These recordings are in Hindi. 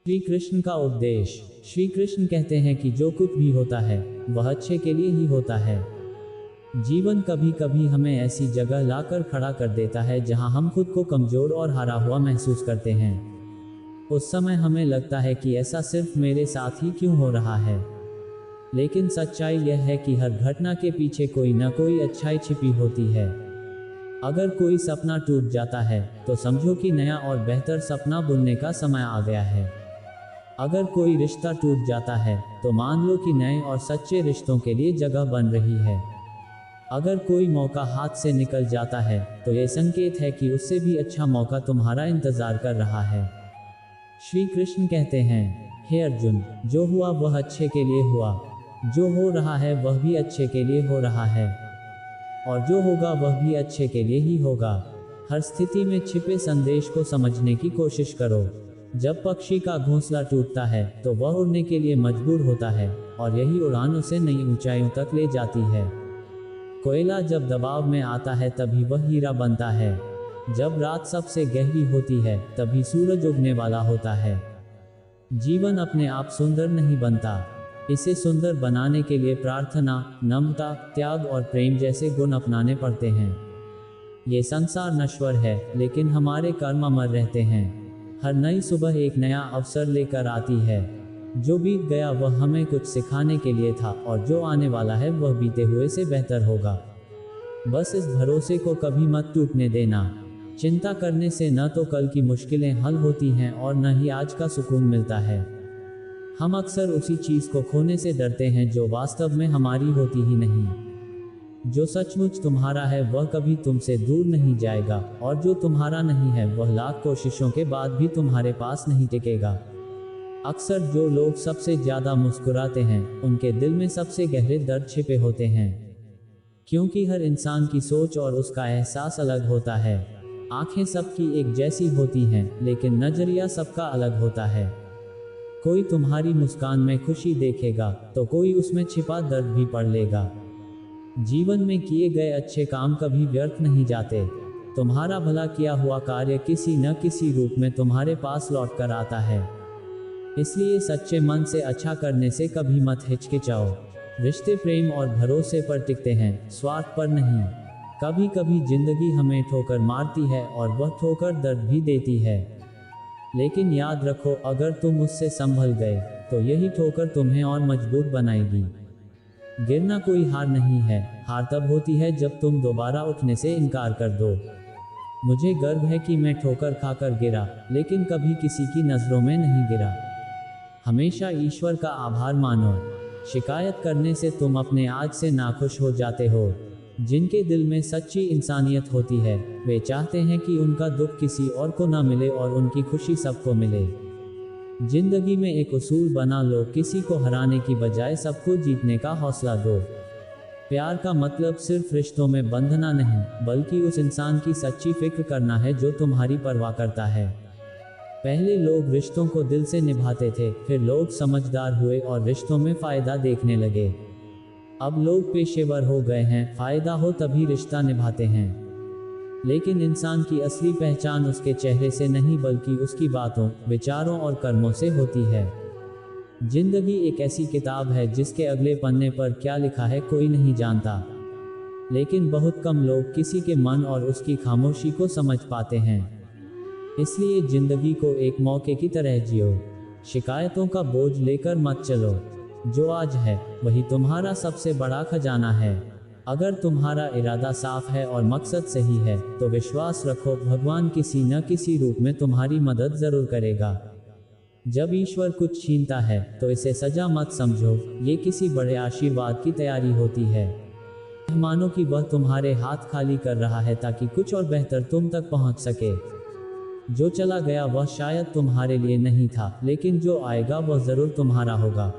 श्री कृष्ण का उपदेश। श्री कृष्ण कहते हैं कि जो कुछ भी होता है वह अच्छे के लिए ही होता है। जीवन कभी कभी हमें ऐसी जगह लाकर खड़ा कर देता है जहां हम खुद को कमजोर और हारा हुआ महसूस करते हैं। उस समय हमें लगता है कि ऐसा सिर्फ मेरे साथ ही क्यों हो रहा है। लेकिन सच्चाई यह है कि हर घटना के पीछे कोई न कोई अच्छाई छिपी होती है। अगर कोई सपना टूट जाता है तो समझो कि नया और बेहतर सपना बुनने का समय आ गया है। अगर कोई रिश्ता टूट जाता है तो मान लो कि नए और सच्चे रिश्तों के लिए जगह बन रही है। अगर कोई मौका हाथ से निकल जाता है तो यह संकेत है कि उससे भी अच्छा मौका तुम्हारा इंतजार कर रहा है। श्री कृष्ण कहते हैं, हे अर्जुन, जो हुआ वह अच्छे के लिए हुआ, जो हो रहा है वह भी अच्छे के लिए हो रहा है, और जो होगा वह भी अच्छे के लिए ही होगा। हर स्थिति में छिपे संदेश को समझने की कोशिश करो। जब पक्षी का घोंसला टूटता है तो वह उड़ने के लिए मजबूर होता है, और यही उड़ान उसे नई ऊंचाइयों तक ले जाती है। कोयला जब दबाव में आता है तभी वह हीरा बनता है। जब रात सबसे गहरी होती है तभी सूरज उगने वाला होता है। जीवन अपने आप सुंदर नहीं बनता, इसे सुंदर बनाने के लिए प्रार्थना, नम्रता, त्याग और प्रेम जैसे गुण अपनाने पड़ते हैं। ये संसार नश्वर है लेकिन हमारे कर्म अमर रहते हैं। हर नई सुबह एक नया अवसर लेकर आती है। जो बीत गया वह हमें कुछ सिखाने के लिए था, और जो आने वाला है वह बीते हुए से बेहतर होगा। बस इस भरोसे को कभी मत टूटने देना। चिंता करने से न तो कल की मुश्किलें हल होती हैं और न ही आज का सुकून मिलता है। हम अक्सर उसी चीज को खोने से डरते हैं जो वास्तव में हमारी होती ही नहीं। जो सचमुच तुम्हारा है वह कभी तुमसे दूर नहीं जाएगा, और जो तुम्हारा नहीं है वह लाख कोशिशों के बाद भी तुम्हारे पास नहीं टिकेगा। अक्सर जो लोग सबसे ज्यादा मुस्कुराते हैं उनके दिल में सबसे गहरे दर्द छिपे होते हैं, क्योंकि हर इंसान की सोच और उसका एहसास अलग होता है। आंखें सबकी एक जैसी होती हैं लेकिन नजरिया सबका अलग होता है। कोई तुम्हारी मुस्कान में खुशी देखेगा तो कोई उसमें छिपा दर्द भी पढ़ लेगा। जीवन में किए गए अच्छे काम कभी व्यर्थ नहीं जाते। तुम्हारा भला किया हुआ कार्य किसी न किसी रूप में तुम्हारे पास लौट कर आता है। इसलिए सच्चे मन से अच्छा करने से कभी मत हिचकिचाओ। रिश्ते प्रेम और भरोसे पर टिकते हैं, स्वार्थ पर नहीं। कभी कभी जिंदगी हमें ठोकर मारती है और वह ठोकर दर्द भी देती है, लेकिन याद रखो, अगर तुम उससे संभल गए तो यही ठोकर तुम्हें और मजबूत बनाएगी। गिरना कोई हार नहीं है, हार तब होती है जब तुम दोबारा उठने से इनकार कर दो। मुझे गर्व है कि मैं ठोकर खाकर गिरा, लेकिन कभी किसी की नजरों में नहीं गिरा। हमेशा ईश्वर का आभार मानो। शिकायत करने से तुम अपने आज से नाखुश हो जाते हो। जिनके दिल में सच्ची इंसानियत होती है वे चाहते हैं कि उनका दुख किसी और को ना मिले और उनकी खुशी सबको मिले। जिंदगी में एक उसूल बना लो, किसी को हराने की बजाय सबको जीतने का हौसला दो। प्यार का मतलब सिर्फ रिश्तों में बंधना नहीं, बल्कि उस इंसान की सच्ची फिक्र करना है जो तुम्हारी परवाह करता है। पहले लोग रिश्तों को दिल से निभाते थे, फिर लोग समझदार हुए और रिश्तों में फायदा देखने लगे। अब लोग पेशेवर हो गए हैं, फायदा हो तभी रिश्ता निभाते हैं। लेकिन इंसान की असली पहचान उसके चेहरे से नहीं बल्कि उसकी बातों, विचारों और कर्मों से होती है। जिंदगी एक ऐसी किताब है जिसके अगले पन्ने पर क्या लिखा है कोई नहीं जानता, लेकिन बहुत कम लोग किसी के मन और उसकी खामोशी को समझ पाते हैं। इसलिए जिंदगी को एक मौके की तरह जियो। शिकायतों का बोझ लेकर मत चलो। जो आज है वही तुम्हारा सबसे बड़ा खजाना है। अगर तुम्हारा इरादा साफ है और मकसद सही है तो विश्वास रखो, भगवान किसी न किसी रूप में तुम्हारी मदद जरूर करेगा। जब ईश्वर कुछ छीनता है तो इसे सजा मत समझो, ये किसी बड़े आशीर्वाद की तैयारी होती है। मानो कि वह तुम्हारे हाथ खाली कर रहा है ताकि कुछ और बेहतर तुम तक पहुंच सके। जो चला गया वह शायद तुम्हारे लिए नहीं था, लेकिन जो आएगा वह जरूर तुम्हारा होगा।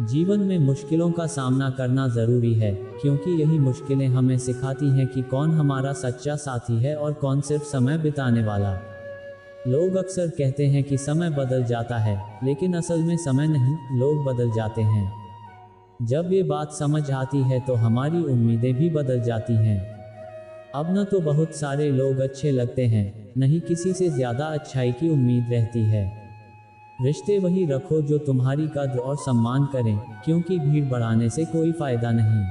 जीवन में मुश्किलों का सामना करना जरूरी है, क्योंकि यही मुश्किलें हमें सिखाती हैं कि कौन हमारा सच्चा साथी है और कौन सिर्फ समय बिताने वाला। लोग अक्सर कहते हैं कि समय बदल जाता है, लेकिन असल में समय नहीं, लोग बदल जाते हैं। जब ये बात समझ आती है तो हमारी उम्मीदें भी बदल जाती हैं। अब न तो बहुत सारे लोग अच्छे लगते हैं, न ही किसी से ज्यादा अच्छाई की उम्मीद रहती है। रिश्ते वही रखो जो तुम्हारी कद्र और सम्मान करें, क्योंकि भीड़ बढ़ाने से कोई फायदा नहीं।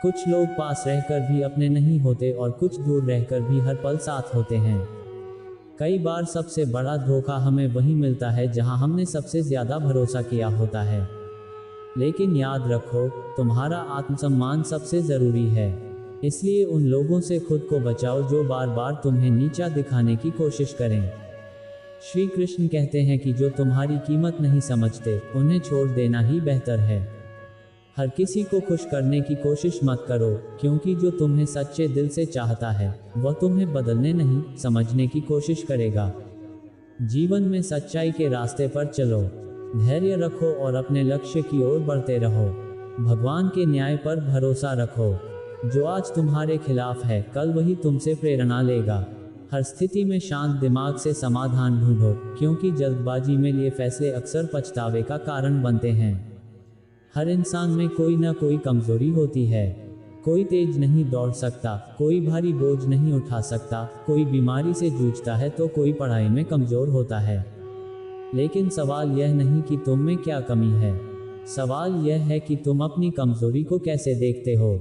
कुछ लोग पास रहकर भी अपने नहीं होते और कुछ दूर रहकर भी हर पल साथ होते हैं। कई बार सबसे बड़ा धोखा हमें वहीं मिलता है जहां हमने सबसे ज्यादा भरोसा किया होता है। लेकिन याद रखो, तुम्हारा आत्मसम्मान सबसे जरूरी है। इसलिए उन लोगों से खुद को बचाओ जो बार बार तुम्हें नीचा दिखाने की कोशिश करें। श्री कृष्ण कहते हैं कि जो तुम्हारी कीमत नहीं समझते, उन्हें छोड़ देना ही बेहतर है। हर किसी को खुश करने की कोशिश मत करो, क्योंकि जो तुम्हें सच्चे दिल से चाहता है वह तुम्हें बदलने नहीं, समझने की कोशिश करेगा। जीवन में सच्चाई के रास्ते पर चलो, धैर्य रखो और अपने लक्ष्य की ओर बढ़ते रहो। भगवान के न्याय पर भरोसा रखो। जो आज तुम्हारे खिलाफ है, कल वही तुमसे प्रेरणा लेगा। हर स्थिति में शांत दिमाग से समाधान ढूंढो, क्योंकि जल्दबाजी में लिए फैसले अक्सर पछतावे का कारण बनते हैं। हर इंसान में कोई ना कोई कमजोरी होती है। कोई तेज नहीं दौड़ सकता, कोई भारी बोझ नहीं उठा सकता, कोई बीमारी से जूझता है तो कोई पढ़ाई में कमजोर होता है। लेकिन सवाल यह नहीं कि तुम में क्या कमी है, सवाल यह है कि तुम अपनी कमजोरी को कैसे देखते हो।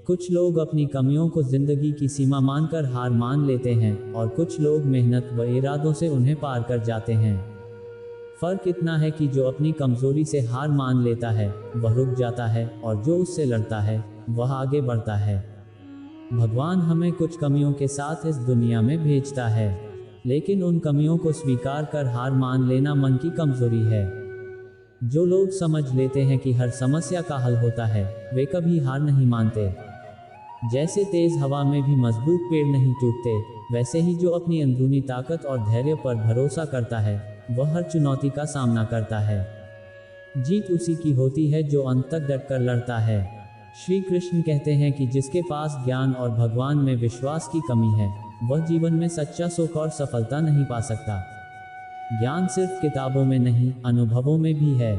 कुछ लोग अपनी कमियों को जिंदगी की सीमा मानकर हार मान लेते हैं, और कुछ लोग मेहनत व इरादों से उन्हें पार कर जाते हैं। फर्क इतना है कि जो अपनी कमजोरी से हार मान लेता है वह रुक जाता है, और जो उससे लड़ता है वह आगे बढ़ता है। भगवान हमें कुछ कमियों के साथ इस दुनिया में भेजता है, लेकिन उन कमियों को स्वीकार कर हार मान लेना मन की कमजोरी है। जो लोग समझ लेते हैं कि हर समस्या का हल होता है, वे कभी हार नहीं मानते। जैसे तेज हवा में भी मजबूत पेड़ नहीं टूटते, वैसे ही जो अपनी अंदरूनी ताकत और धैर्य पर भरोसा करता है वह हर चुनौती का सामना करता है। जीत उसी की होती है जो अंत तक डटकर लड़ता है। श्री कृष्ण कहते हैं कि जिसके पास ज्ञान और भगवान में विश्वास की कमी है, वह जीवन में सच्चा सुख और सफलता नहीं पा सकता। ज्ञान सिर्फ किताबों में नहीं, अनुभवों में भी है।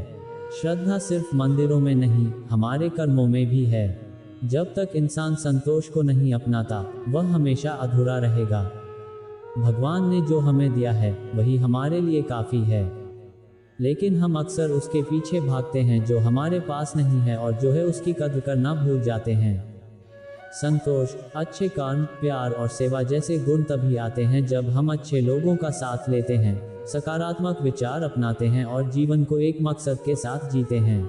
श्रद्धा सिर्फ मंदिरों में नहीं, हमारे कर्मों में भी है। जब तक इंसान संतोष को नहीं अपनाता, वह हमेशा अधूरा रहेगा। भगवान ने जो हमें दिया है वही हमारे लिए काफ़ी है, लेकिन हम अक्सर उसके पीछे भागते हैं जो हमारे पास नहीं है, और जो है उसकी कद्र करना भूल जाते हैं। संतोष, अच्छे कर्म, प्यार और सेवा जैसे गुण तभी आते हैं जब हम अच्छे लोगों का साथ लेते हैं, सकारात्मक विचार अपनाते हैं और जीवन को एक मकसद के साथ जीते हैं।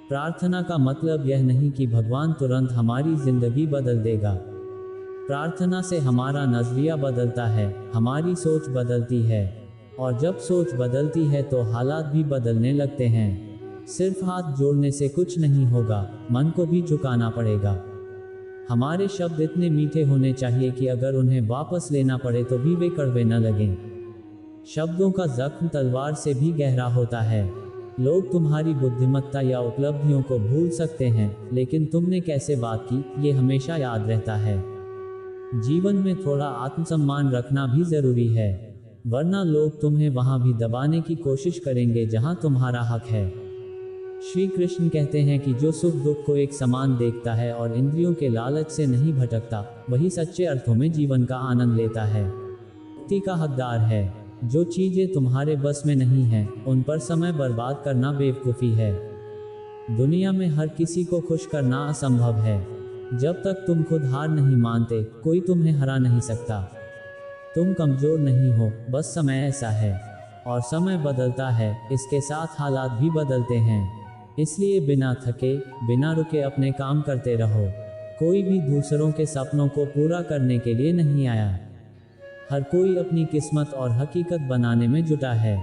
प्रार्थना का मतलब यह नहीं कि भगवान तुरंत हमारी जिंदगी बदल देगा। प्रार्थना से हमारा नजरिया बदलता है, हमारी सोच बदलती है, और जब सोच बदलती है तो हालात भी बदलने लगते हैं। सिर्फ हाथ जोड़ने से कुछ नहीं होगा, मन को भी झुकाना पड़ेगा। हमारे शब्द इतने मीठे होने चाहिए कि अगर उन्हें वापस लेना पड़े तो भी वे कड़वे न लगें। शब्दों का जख्म तलवार से भी गहरा होता है। लोग तुम्हारी बुद्धिमत्ता या उपलब्धियों को भूल सकते हैं, लेकिन तुमने कैसे बात की, ये हमेशा याद रहता है। जीवन में थोड़ा आत्मसम्मान रखना भी जरूरी है, वरना लोग तुम्हें वहां भी दबाने की कोशिश करेंगे जहां तुम्हारा हक है। श्री कृष्ण कहते हैं कि जो सुख दुख को एक समान देखता है और इंद्रियों के लालच से नहीं भटकता, वही सच्चे अर्थों में जीवन का आनंद लेता है, मुक्ति का हकदार है। जो चीजें तुम्हारे बस में नहीं हैं, उन पर समय बर्बाद करना बेवकूफ़ी है। दुनिया में हर किसी को खुश करना असंभव है। जब तक तुम खुद हार नहीं मानते, कोई तुम्हें हरा नहीं सकता। तुम कमजोर नहीं हो, बस समय ऐसा है, और समय बदलता है, इसके साथ हालात भी बदलते हैं। इसलिए बिना थके, बिना रुके अपने काम करते रहो। कोई भी दूसरों के सपनों को पूरा करने के लिए नहीं आया। हर कोई अपनी किस्मत और हकीकत बनाने में जुटा है।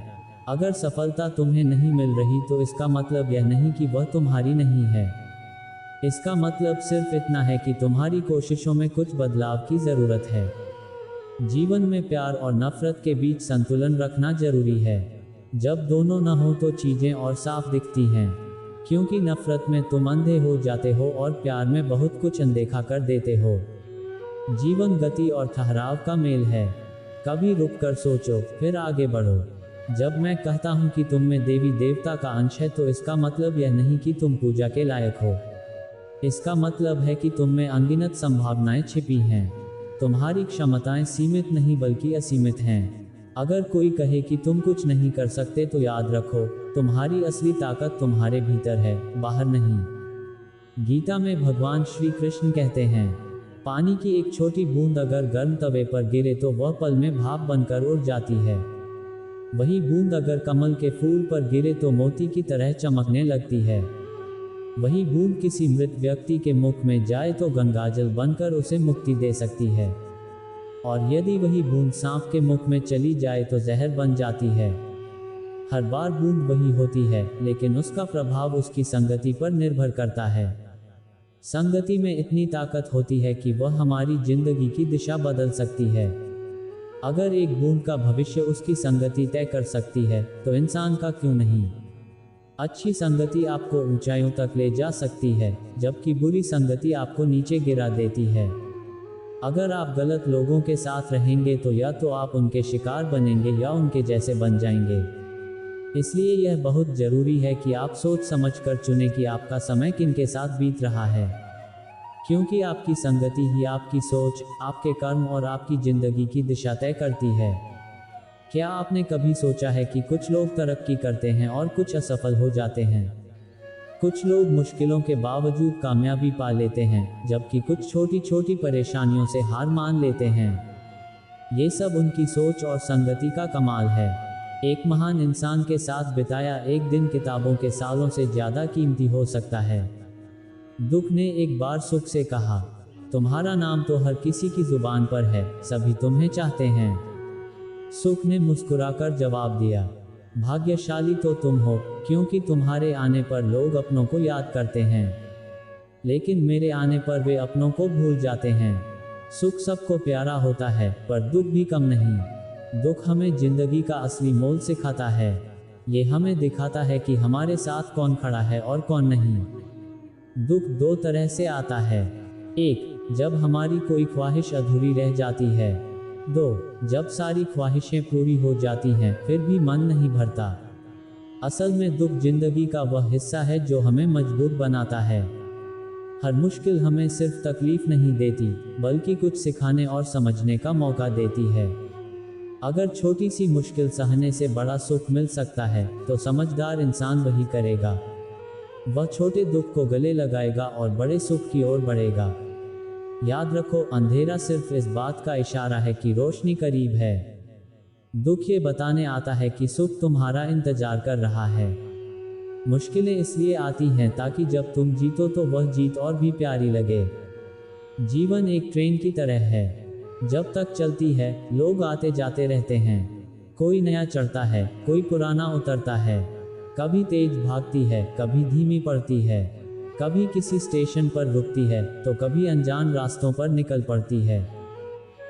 अगर सफलता तुम्हें नहीं मिल रही तो इसका मतलब यह नहीं कि वह तुम्हारी नहीं है। इसका मतलब सिर्फ इतना है कि तुम्हारी कोशिशों में कुछ बदलाव की ज़रूरत है। जीवन में प्यार और नफरत के बीच संतुलन रखना जरूरी है। जब दोनों न हो तो चीज़ें और साफ दिखती हैं, क्योंकि नफरत में तुम अंधे हो जाते हो और प्यार में बहुत कुछ अनदेखा कर देते हो। जीवन गति और ठहराव का मेल है। कभी रुक कर सोचो, फिर आगे बढ़ो। जब मैं कहता हूँ कि तुम में देवी देवता का अंश है, तो इसका मतलब यह नहीं कि तुम पूजा के लायक हो। इसका मतलब है कि तुम में अनगिनत संभावनाएं छिपी हैं। तुम्हारी क्षमताएं सीमित नहीं बल्कि असीमित हैं। अगर कोई कहे कि तुम कुछ नहीं कर सकते तो याद रखो, तुम्हारी असली ताकत तुम्हारे भीतर है, बाहर नहीं। गीता में भगवान श्री कृष्ण कहते हैं, पानी की एक छोटी बूंद अगर गर्म तवे पर गिरे तो वह पल में भाप बनकर उड़ जाती है। वही बूंद अगर कमल के फूल पर गिरे तो मोती की तरह चमकने लगती है। वही बूंद किसी मृत व्यक्ति के मुख में जाए तो गंगाजल बनकर उसे मुक्ति दे सकती है, और यदि वही बूंद सांप के मुख में चली जाए तो जहर बन जाती है। हर बार बूंद वही होती है, लेकिन उसका प्रभाव उसकी संगति पर निर्भर करता है। संगति में इतनी ताकत होती है कि वह हमारी जिंदगी की दिशा बदल सकती है। अगर एक बूंद का भविष्य उसकी संगति तय कर सकती है, तो इंसान का क्यों नहीं। अच्छी संगति आपको ऊंचाइयों तक ले जा सकती है, जबकि बुरी संगति आपको नीचे गिरा देती है। अगर आप गलत लोगों के साथ रहेंगे तो या तो आप उनके शिकार बनेंगे या उनके जैसे बन जाएंगे। इसलिए यह बहुत जरूरी है कि आप सोच समझ कर चुनें कि आपका समय किनके साथ बीत रहा है, क्योंकि आपकी संगति ही आपकी सोच, आपके कर्म और आपकी जिंदगी की दिशा तय करती है। क्या आपने कभी सोचा है कि कुछ लोग तरक्की करते हैं और कुछ असफल हो जाते हैं? कुछ लोग मुश्किलों के बावजूद कामयाबी पा लेते हैं, जबकि कुछ छोटी छोटी परेशानियों से हार मान लेते हैं। ये सब उनकी सोच और संगति का कमाल है। एक महान इंसान के साथ बिताया एक दिन किताबों के सालों से ज्यादा कीमती हो सकता है। दुख ने एक बार सुख से कहा, तुम्हारा नाम तो हर किसी की जुबान पर है, सभी तुम्हें चाहते हैं। सुख ने मुस्कुराकर जवाब दिया, भाग्यशाली तो तुम हो, क्योंकि तुम्हारे आने पर लोग अपनों को याद करते हैं, लेकिन मेरे आने पर वे अपनों को भूल जाते हैं। सुख सबको प्यारा होता है, पर दुख भी कम नहीं। दुख हमें जिंदगी का असली मोल सिखाता है। ये हमें दिखाता है कि हमारे साथ कौन खड़ा है और कौन नहीं। दुख दो तरह से आता है। एक, जब हमारी कोई ख्वाहिश अधूरी रह जाती है। दो, जब सारी ख्वाहिशें पूरी हो जाती हैं फिर भी मन नहीं भरता। असल में दुख जिंदगी का वह हिस्सा है जो हमें मजबूत बनाता है। हर मुश्किल हमें सिर्फ तकलीफ नहीं देती, बल्कि कुछ सिखाने और समझने का मौका देती है। अगर छोटी सी मुश्किल सहने से बड़ा सुख मिल सकता है, तो समझदार इंसान वही करेगा। वह छोटे दुख को गले लगाएगा और बड़े सुख की ओर बढ़ेगा। याद रखो, अंधेरा सिर्फ इस बात का इशारा है कि रोशनी करीब है। दुख ये बताने आता है कि सुख तुम्हारा इंतजार कर रहा है। मुश्किलें इसलिए आती हैं ताकि जब तुम जीतो तो वह जीत और भी प्यारी लगे। जीवन एक ट्रेन की तरह है, जब तक चलती है लोग आते जाते रहते हैं। कोई नया चढ़ता है, कोई पुराना उतरता है। कभी तेज भागती है, कभी धीमी पड़ती है, कभी किसी स्टेशन पर रुकती है तो कभी अनजान रास्तों पर निकल पड़ती है।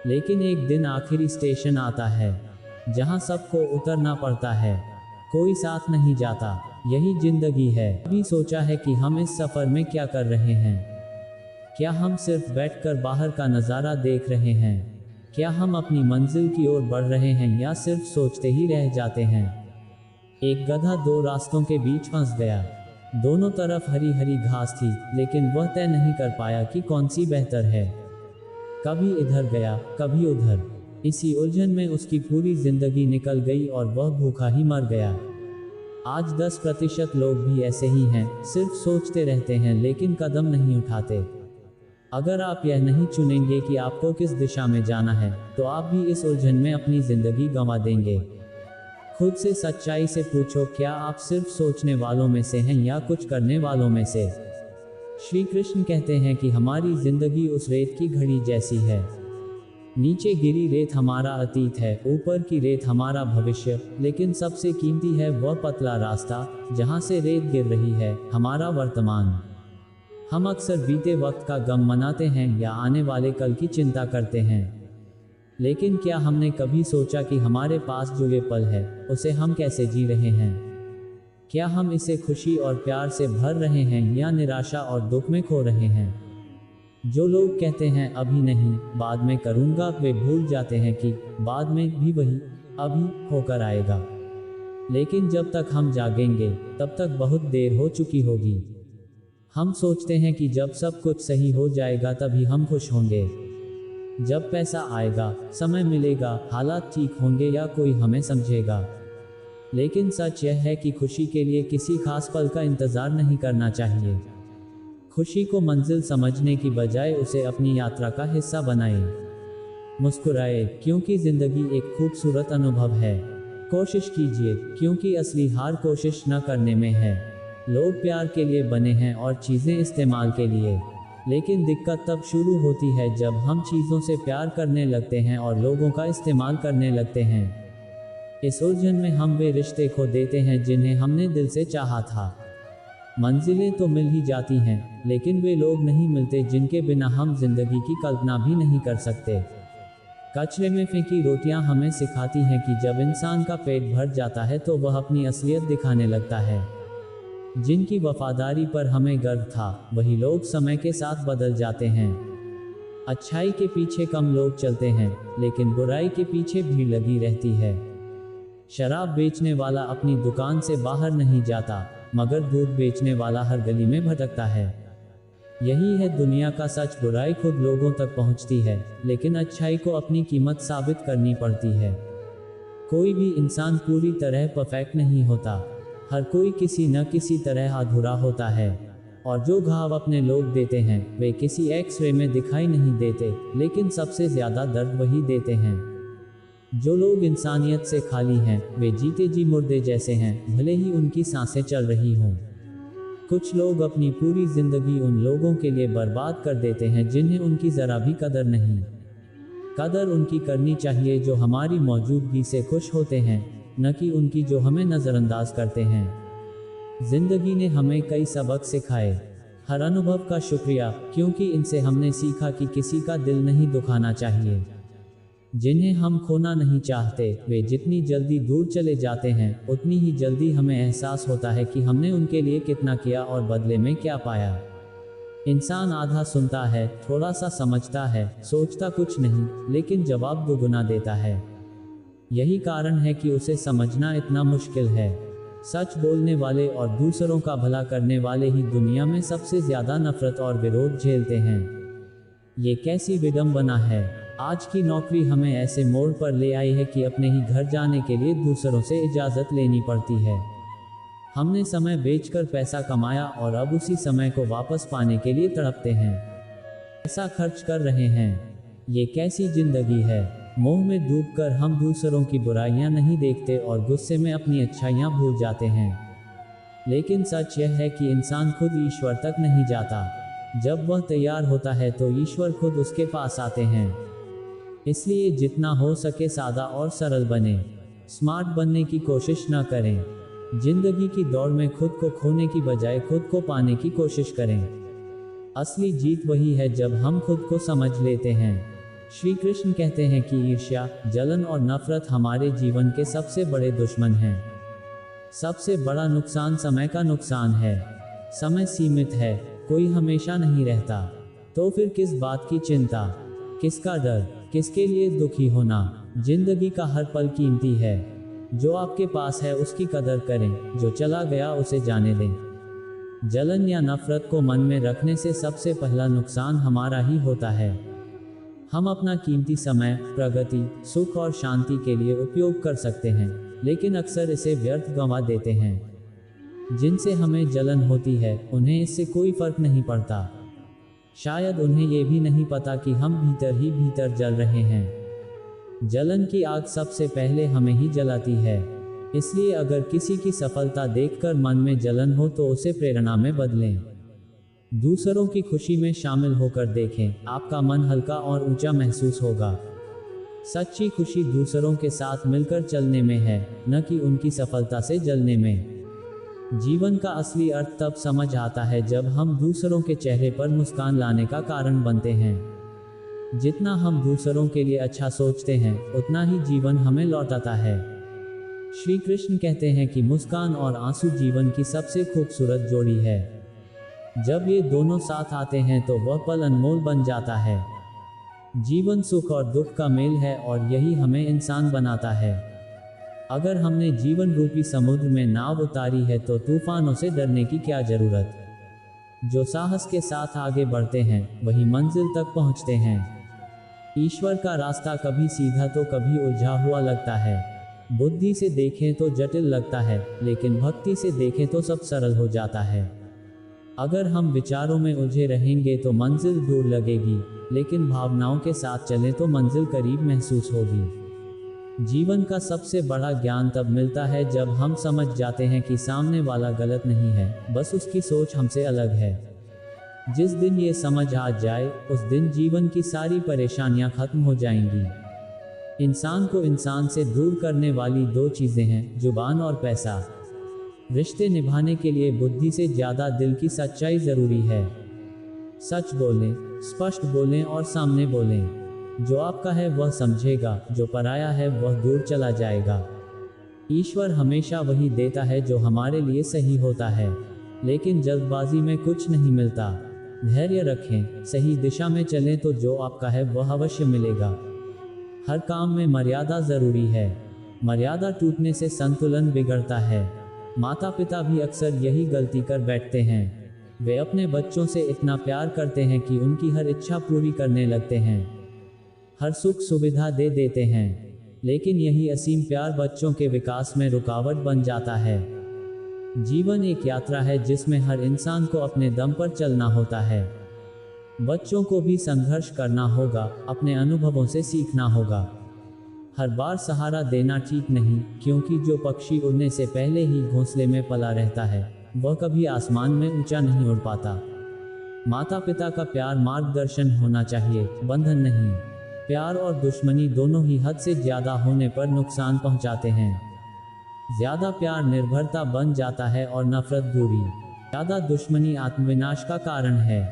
लेकिन एक दिन आखिरी स्टेशन आता है, जहां सबको उतरना पड़ता है, कोई साथ नहीं जाता। यही जिंदगी है। कभी सोचा है कि हम इस सफर में क्या कर रहे हैं? क्या हम सिर्फ बैठकर बाहर का नज़ारा देख रहे हैं? क्या हम अपनी मंजिल की ओर बढ़ रहे हैं या सिर्फ सोचते ही रह जाते हैं? एक गधा दो रास्तों के बीच फंस गया। दोनों तरफ हरी हरी घास थी, लेकिन वह तय नहीं कर पाया कि कौन सी बेहतर है। कभी इधर गया, कभी उधर। इसी उलझन में उसकी पूरी जिंदगी निकल गई और वह भूखा ही मर गया। आज 10% लोग भी ऐसे ही हैं, सिर्फ सोचते रहते हैं लेकिन कदम नहीं उठाते। अगर आप यह नहीं चुनेंगे कि आपको किस दिशा में जाना है, तो आप भी इस उलझन में अपनी जिंदगी गंवा देंगे। खुद से सच्चाई से पूछो, क्या आप सिर्फ सोचने वालों में से हैं या कुछ करने वालों में से? श्री कृष्ण कहते हैं कि हमारी जिंदगी उस रेत की घड़ी जैसी है। नीचे गिरी रेत हमारा अतीत है, ऊपर की रेत हमारा भविष्य, लेकिन सबसे कीमती है वह पतला रास्ता जहां से रेत गिर रही है, हमारा वर्तमान। हम अक्सर बीते वक्त का गम मनाते हैं या आने वाले कल की चिंता करते हैं, लेकिन क्या हमने कभी सोचा कि हमारे पास जो ये पल है उसे हम कैसे जी रहे हैं? क्या हम इसे खुशी और प्यार से भर रहे हैं या निराशा और दुख में खो रहे हैं? जो लोग कहते हैं अभी नहीं, बाद में करूँगा, वे भूल जाते हैं कि बाद में भी वही अभी होकर आएगा। लेकिन जब तक हम जागेंगे तब तक बहुत देर हो चुकी होगी। हम सोचते हैं कि जब सब कुछ सही हो जाएगा तभी हम खुश होंगे। जब पैसा आएगा, समय मिलेगा, हालात ठीक होंगे या कोई हमें समझेगा। लेकिन सच यह है कि खुशी के लिए किसी खास पल का इंतज़ार नहीं करना चाहिए। खुशी को मंजिल समझने की बजाय उसे अपनी यात्रा का हिस्सा बनाएं। मुस्कुराए, क्योंकि ज़िंदगी एक खूबसूरत अनुभव है। कोशिश कीजिए, क्योंकि असली हार कोशिश न करने में है। लोग प्यार के लिए बने हैं और चीज़ें इस्तेमाल के लिए। लेकिन दिक्कत तब शुरू होती है जब हम चीज़ों से प्यार करने लगते हैं और लोगों का इस्तेमाल करने लगते हैं। इस उलझन में हम वे रिश्ते खो देते हैं जिन्हें हमने दिल से चाहा था। मंजिलें तो मिल ही जाती हैं, लेकिन वे लोग नहीं मिलते जिनके बिना हम जिंदगी की कल्पना भी नहीं कर सकते। कचरे में फेंकी रोटियां हमें सिखाती हैं कि जब इंसान का पेट भर जाता है तो वह अपनी असलियत दिखाने लगता है। जिनकी वफादारी पर हमें गर्व था, वही लोग समय के साथ बदल जाते हैं। अच्छाई के पीछे कम लोग चलते हैं, लेकिन बुराई के पीछे भीड़ लगी रहती है। शराब बेचने वाला अपनी दुकान से बाहर नहीं जाता, मगर दूध बेचने वाला हर गली में भटकता है। यही है दुनिया का सच। बुराई खुद लोगों तक पहुंचती है, लेकिन अच्छाई को अपनी कीमत साबित करनी पड़ती है। कोई भी इंसान पूरी तरह परफेक्ट नहीं होता। हर कोई किसी न किसी तरह अधूरा होता है। और जो घाव अपने लोग देते हैं वे किसी एक्सरे में दिखाई नहीं देते, लेकिन सबसे ज़्यादा दर्द वही देते हैं। जो लोग इंसानियत से खाली हैं, वे जीते जी मुर्दे जैसे हैं, भले ही उनकी सांसें चल रही हों। कुछ लोग अपनी पूरी जिंदगी उन लोगों के लिए बर्बाद कर देते हैं जिन्हें उनकी ज़रा भी कदर नहीं। कदर उनकी करनी चाहिए जो हमारी मौजूदगी से खुश होते हैं, न कि उनकी जो हमें नज़रअंदाज करते हैं। जिंदगी ने हमें कई सबक सिखाए। हर अनुभव का शुक्रिया, क्योंकि इनसे हमने सीखा कि किसी का दिल नहीं दुखाना चाहिए। जिन्हें हम खोना नहीं चाहते, वे जितनी जल्दी दूर चले जाते हैं, उतनी ही जल्दी हमें एहसास होता है कि हमने उनके लिए कितना किया और बदले में क्या पाया। इंसान आधा सुनता है, थोड़ा सा समझता है, सोचता कुछ नहीं, लेकिन जवाब दोगुना देता है। यही कारण है कि उसे समझना इतना मुश्किल है। सच बोलने वाले और दूसरों का भला करने वाले ही दुनिया में सबसे ज़्यादा नफरत और विरोध झेलते हैं। ये कैसी विडंबना है। आज की नौकरी हमें ऐसे मोड़ पर ले आई है कि अपने ही घर जाने के लिए दूसरों से इजाज़त लेनी पड़ती है। हमने समय बेचकर पैसा कमाया और अब उसी समय को वापस पाने के लिए तड़पते हैं। पैसा खर्च कर रहे हैं। ये कैसी जिंदगी है। मोह में डूबकर हम दूसरों की बुराइयां नहीं देखते और गुस्से में अपनी अच्छाइयां भूल जाते हैं। लेकिन सच यह है कि इंसान खुद ईश्वर तक नहीं जाता। जब वह तैयार होता है तो ईश्वर खुद उसके पास आते हैं। इसलिए जितना हो सके सादा और सरल बने। स्मार्ट बनने की कोशिश न करें। जिंदगी की दौड़ में खुद को खोने की बजाय खुद को पाने की कोशिश करें। असली जीत वही है जब हम खुद को समझ लेते हैं। श्री कृष्ण कहते हैं कि ईर्ष्या, जलन और नफरत हमारे जीवन के सबसे बड़े दुश्मन हैं। सबसे बड़ा नुकसान समय का नुकसान है। समय सीमित है, कोई हमेशा नहीं रहता। तो फिर किस बात की चिंता, किसका डर, किसके लिए दुखी होना। जिंदगी का हर पल कीमती है। जो आपके पास है उसकी कदर करें, जो चला गया उसे जाने दें। जलन या नफरत को मन में रखने से सबसे पहला नुकसान हमारा ही होता है। हम अपना कीमती समय प्रगति, सुख और शांति के लिए उपयोग कर सकते हैं, लेकिन अक्सर इसे व्यर्थ गंवा देते हैं। जिनसे हमें जलन होती है, उन्हें इससे कोई फर्क नहीं पड़ता। शायद उन्हें ये भी नहीं पता कि हम भीतर ही भीतर जल रहे हैं। जलन की आग सबसे पहले हमें ही जलाती है। इसलिए अगर किसी की सफलता देखकर मन में जलन हो तो उसे प्रेरणा में बदलें। दूसरों की खुशी में शामिल होकर देखें, आपका मन हल्का और ऊंचा महसूस होगा। सच्ची खुशी दूसरों के साथ मिलकर चलने में है, न कि उनकी सफलता से जलने में। जीवन का असली अर्थ तब समझ आता है जब हम दूसरों के चेहरे पर मुस्कान लाने का कारण बनते हैं। जितना हम दूसरों के लिए अच्छा सोचते हैं, उतना ही जीवन हमें लौटाता है। श्री कृष्ण कहते हैं कि मुस्कान और आंसू जीवन की सबसे खूबसूरत जोड़ी है। जब ये दोनों साथ आते हैं तो वह पल अनमोल बन जाता है। जीवन सुख और दुख का मेल है और यही हमें इंसान बनाता है। अगर हमने जीवन रूपी समुद्र में नाव उतारी है तो तूफानों से डरने की क्या जरूरत। जो साहस के साथ आगे बढ़ते हैं वही मंजिल तक पहुंचते हैं। ईश्वर का रास्ता कभी सीधा तो कभी उलझा हुआ लगता है। बुद्धि से देखें तो जटिल लगता है, लेकिन भक्ति से देखें तो सब सरल हो जाता है। अगर हम विचारों में उलझे रहेंगे तो मंजिल दूर लगेगी, लेकिन भावनाओं के साथ चलें तो मंजिल करीब महसूस होगी। जीवन का सबसे बड़ा ज्ञान तब मिलता है जब हम समझ जाते हैं कि सामने वाला गलत नहीं है, बस उसकी सोच हमसे अलग है। जिस दिन ये समझ आ जाए, उस दिन जीवन की सारी परेशानियां खत्म हो जाएंगी। इंसान को इंसान से दूर करने वाली दो चीजें हैं, जुबान और पैसा। रिश्ते निभाने के लिए बुद्धि से ज्यादा दिल की सच्चाई जरूरी है। सच बोलें, स्पष्ट बोलें और सामने बोलें। जो आपका है वह समझेगा, जो पराया है वह दूर चला जाएगा। ईश्वर हमेशा वही देता है जो हमारे लिए सही होता है, लेकिन जल्दबाजी में कुछ नहीं मिलता। धैर्य रखें, सही दिशा में चलें तो जो आपका है वह अवश्य मिलेगा। हर काम में मर्यादा जरूरी है। मर्यादा टूटने से संतुलन बिगड़ता है। माता पिता भी अक्सर यही गलती कर बैठते हैं। वे अपने बच्चों से इतना प्यार करते हैं कि उनकी हर इच्छा पूरी करने लगते हैं, हर सुख सुविधा दे देते हैं, लेकिन यही असीम प्यार बच्चों के विकास में रुकावट बन जाता है। जीवन एक यात्रा है जिसमें हर इंसान को अपने दम पर चलना होता है। बच्चों को भी संघर्ष करना होगा, अपने अनुभवों से सीखना होगा। हर बार सहारा देना ठीक नहीं, क्योंकि जो पक्षी उड़ने से पहले ही घोंसले में पला रहता है, वह कभी आसमान में ऊंचा नहीं उड़ पाता। माता पिता का प्यार मार्गदर्शन होना चाहिए, बंधन नहीं। प्यार और दुश्मनी दोनों ही हद से ज्यादा होने पर नुकसान पहुंचाते हैं। ज्यादा प्यार निर्भरता बन जाता है और नफरत दूरी। ज्यादा दुश्मनी आत्मविनाश का कारण है।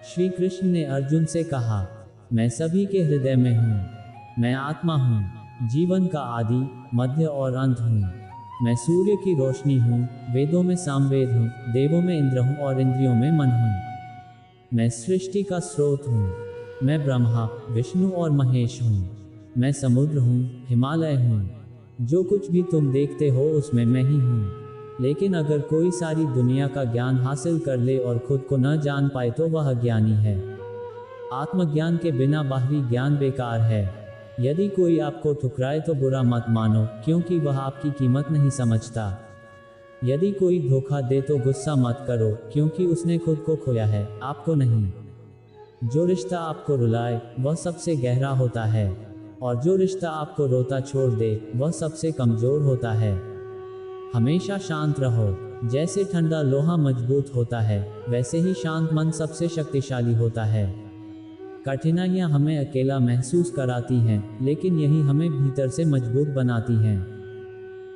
श्री कृष्ण ने अर्जुन से कहा, मैं सभी के हृदय में हूँ। मैं आत्मा हूँ, जीवन का आदि, मध्य और अंत हूँ। मैं सूर्य की रोशनी हूँ, वेदों में सामवेद हूँ, देवों में इंद्र हूँ और इंद्रियों में मन हूँ। मैं सृष्टि का स्रोत हूँ। मैं ब्रह्मा, विष्णु और महेश हूँ। मैं समुद्र हूँ, हिमालय हूँ। जो कुछ भी तुम देखते हो उसमें मैं ही हूँ। लेकिन अगर कोई सारी दुनिया का ज्ञान हासिल कर ले और खुद को न जान पाए तो वह अज्ञानी है। आत्मज्ञान के बिना बाहरी ज्ञान बेकार है। यदि कोई आपको ठुकराए तो बुरा मत मानो, क्योंकि वह आपकी कीमत नहीं समझता। यदि कोई धोखा दे तो गुस्सा मत करो, क्योंकि उसने खुद को खोया है, आपको नहीं। जो रिश्ता आपको रुलाए वह सबसे गहरा होता है, और जो रिश्ता आपको रोता छोड़ दे वह सबसे कमजोर होता है। हमेशा शांत रहो। जैसे ठंडा लोहा मजबूत होता है, वैसे ही शांत मन सबसे शक्तिशाली होता है। कठिनाइयां हमें अकेला महसूस कराती हैं, लेकिन यही हमें भीतर से मजबूत बनाती हैं।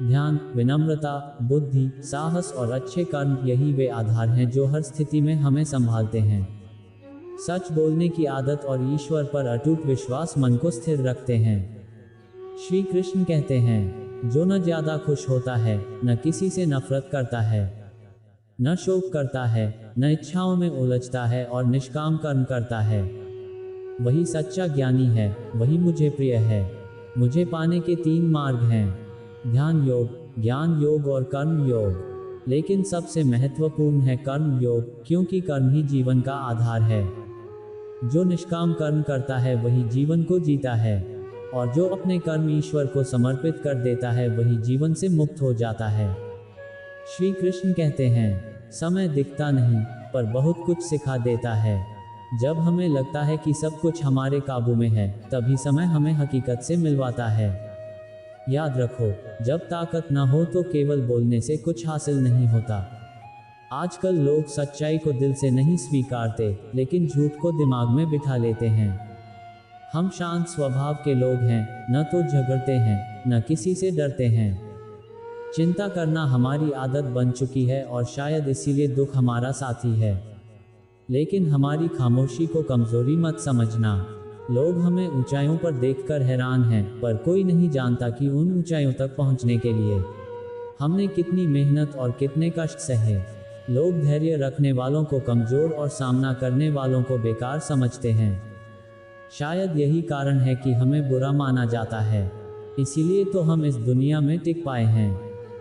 ध्यान, विनम्रता, बुद्धि, साहस और अच्छे कर्म, यही वे आधार हैं जो हर स्थिति में हमें संभालते हैं। सच बोलने की आदत और ईश्वर पर अटूट विश्वास मन को स्थिर रखते हैं। श्री कृष्ण कहते हैं, जो न ज्यादा खुश होता है, न किसी से नफरत करता है, न शोक करता है, न इच्छाओं में उलझता है और निष्काम कर्म करता है, वही सच्चा ज्ञानी है, वही मुझे प्रिय है। मुझे पाने के 3 मार्ग हैं, ध्यान योग, ज्ञान योग और कर्म योग। लेकिन सबसे महत्वपूर्ण है कर्म योग, क्योंकि कर्म ही जीवन का आधार है। जो निष्काम कर्म करता है वही जीवन को जीता है, और जो अपने कर्म ईश्वर को समर्पित कर देता है वही जीवन से मुक्त हो जाता है। श्री कृष्ण कहते हैं, समय दिखता नहीं, पर बहुत कुछ सिखा देता है। जब हमें लगता है कि सब कुछ हमारे काबू में है, तभी समय हमें हकीकत से मिलवाता है। याद रखो, जब ताकत न हो तो केवल बोलने से कुछ हासिल नहीं होता। आजकल लोग सच्चाई को दिल से नहीं स्वीकारते, लेकिन झूठ को दिमाग में बिठा लेते हैं। हम शांत स्वभाव के लोग हैं, न तो झगड़ते हैं, न किसी से डरते हैं। चिंता करना हमारी आदत बन चुकी है और शायद इसीलिए दुख हमारा साथी है। लेकिन हमारी खामोशी को कमजोरी मत समझना। लोग हमें ऊंचाइयों पर देखकर हैरान हैं, पर कोई नहीं जानता कि उन ऊंचाइयों तक पहुंचने के लिए हमने कितनी मेहनत और कितने कष्ट सहे। लोग धैर्य रखने वालों को कमजोर और सामना करने वालों को बेकार समझते हैं। शायद यही कारण है कि हमें बुरा माना जाता है, इसीलिए तो हम इस दुनिया में टिक पाए हैं।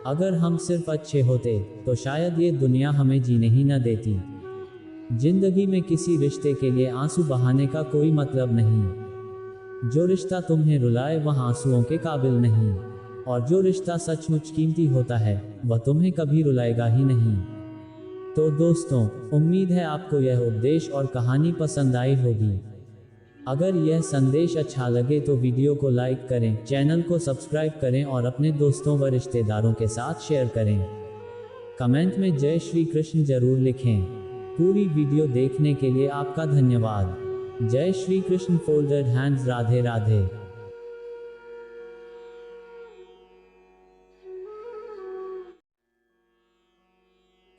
अगर हम सिर्फ अच्छे होते तो शायद ये दुनिया हमें जीने ही न देती। जिंदगी में किसी रिश्ते के लिए आंसू बहाने का कोई मतलब नहीं। जो रिश्ता तुम्हें रुलाए वह आंसुओं के काबिल नहीं, और जो रिश्ता सचमुच कीमती होता है वह तुम्हें कभी रुलाएगा ही नहीं। तो दोस्तों, उम्मीद है आपको यह उपदेश और कहानी पसंद आई होगी। अगर यह संदेश अच्छा लगे तो वीडियो को लाइक करें, चैनल को सब्सक्राइब करें और अपने दोस्तों व रिश्तेदारों के साथ शेयर करें। कमेंट में जय श्री कृष्ण जरूर लिखें। पूरी वीडियो देखने के लिए आपका धन्यवाद। जय श्री कृष्ण। Folded hands. राधे राधे।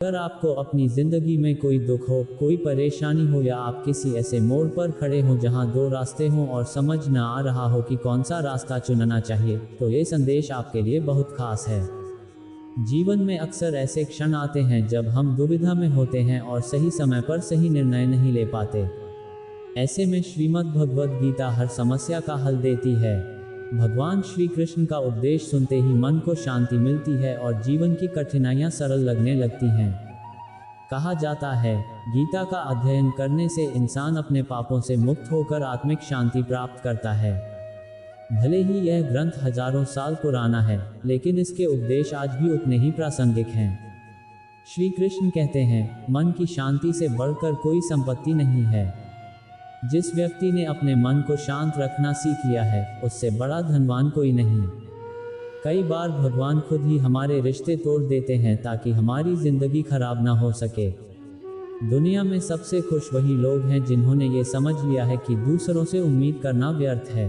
अगर आपको अपनी जिंदगी में कोई दुख हो, कोई परेशानी हो, या आप किसी ऐसे मोड़ पर खड़े हो जहां दो रास्ते हों और समझ न आ रहा हो कि कौन सा रास्ता चुनना चाहिए, तो ये संदेश आपके लिए बहुत खास है। जीवन में अक्सर ऐसे क्षण आते हैं जब हम दुविधा में होते हैं और सही समय पर सही निर्णय नहीं ले पाते। ऐसे में श्रीमद् भगवद गीता हर समस्या का हल देती है। भगवान श्री कृष्ण का उपदेश सुनते ही मन को शांति मिलती है और जीवन की कठिनाइयां सरल लगने लगती हैं। कहा जाता है, गीता का अध्ययन करने से इंसान अपने पापों से मुक्त होकर आत्मिक शांति प्राप्त करता है। भले ही यह ग्रंथ हजारों साल पुराना है, लेकिन इसके उपदेश आज भी उतने ही प्रासंगिक हैं। श्री कृष्ण कहते हैं, मन की शांति से बढ़कर कोई संपत्ति नहीं है। जिस व्यक्ति ने अपने मन को शांत रखना सीख लिया है, उससे बड़ा धनवान कोई नहीं। कई बार भगवान खुद ही हमारे रिश्ते तोड़ देते हैं ताकि हमारी जिंदगी खराब ना हो सके। दुनिया में सबसे खुश वही लोग हैं जिन्होंने ये समझ लिया है कि दूसरों से उम्मीद करना व्यर्थ है।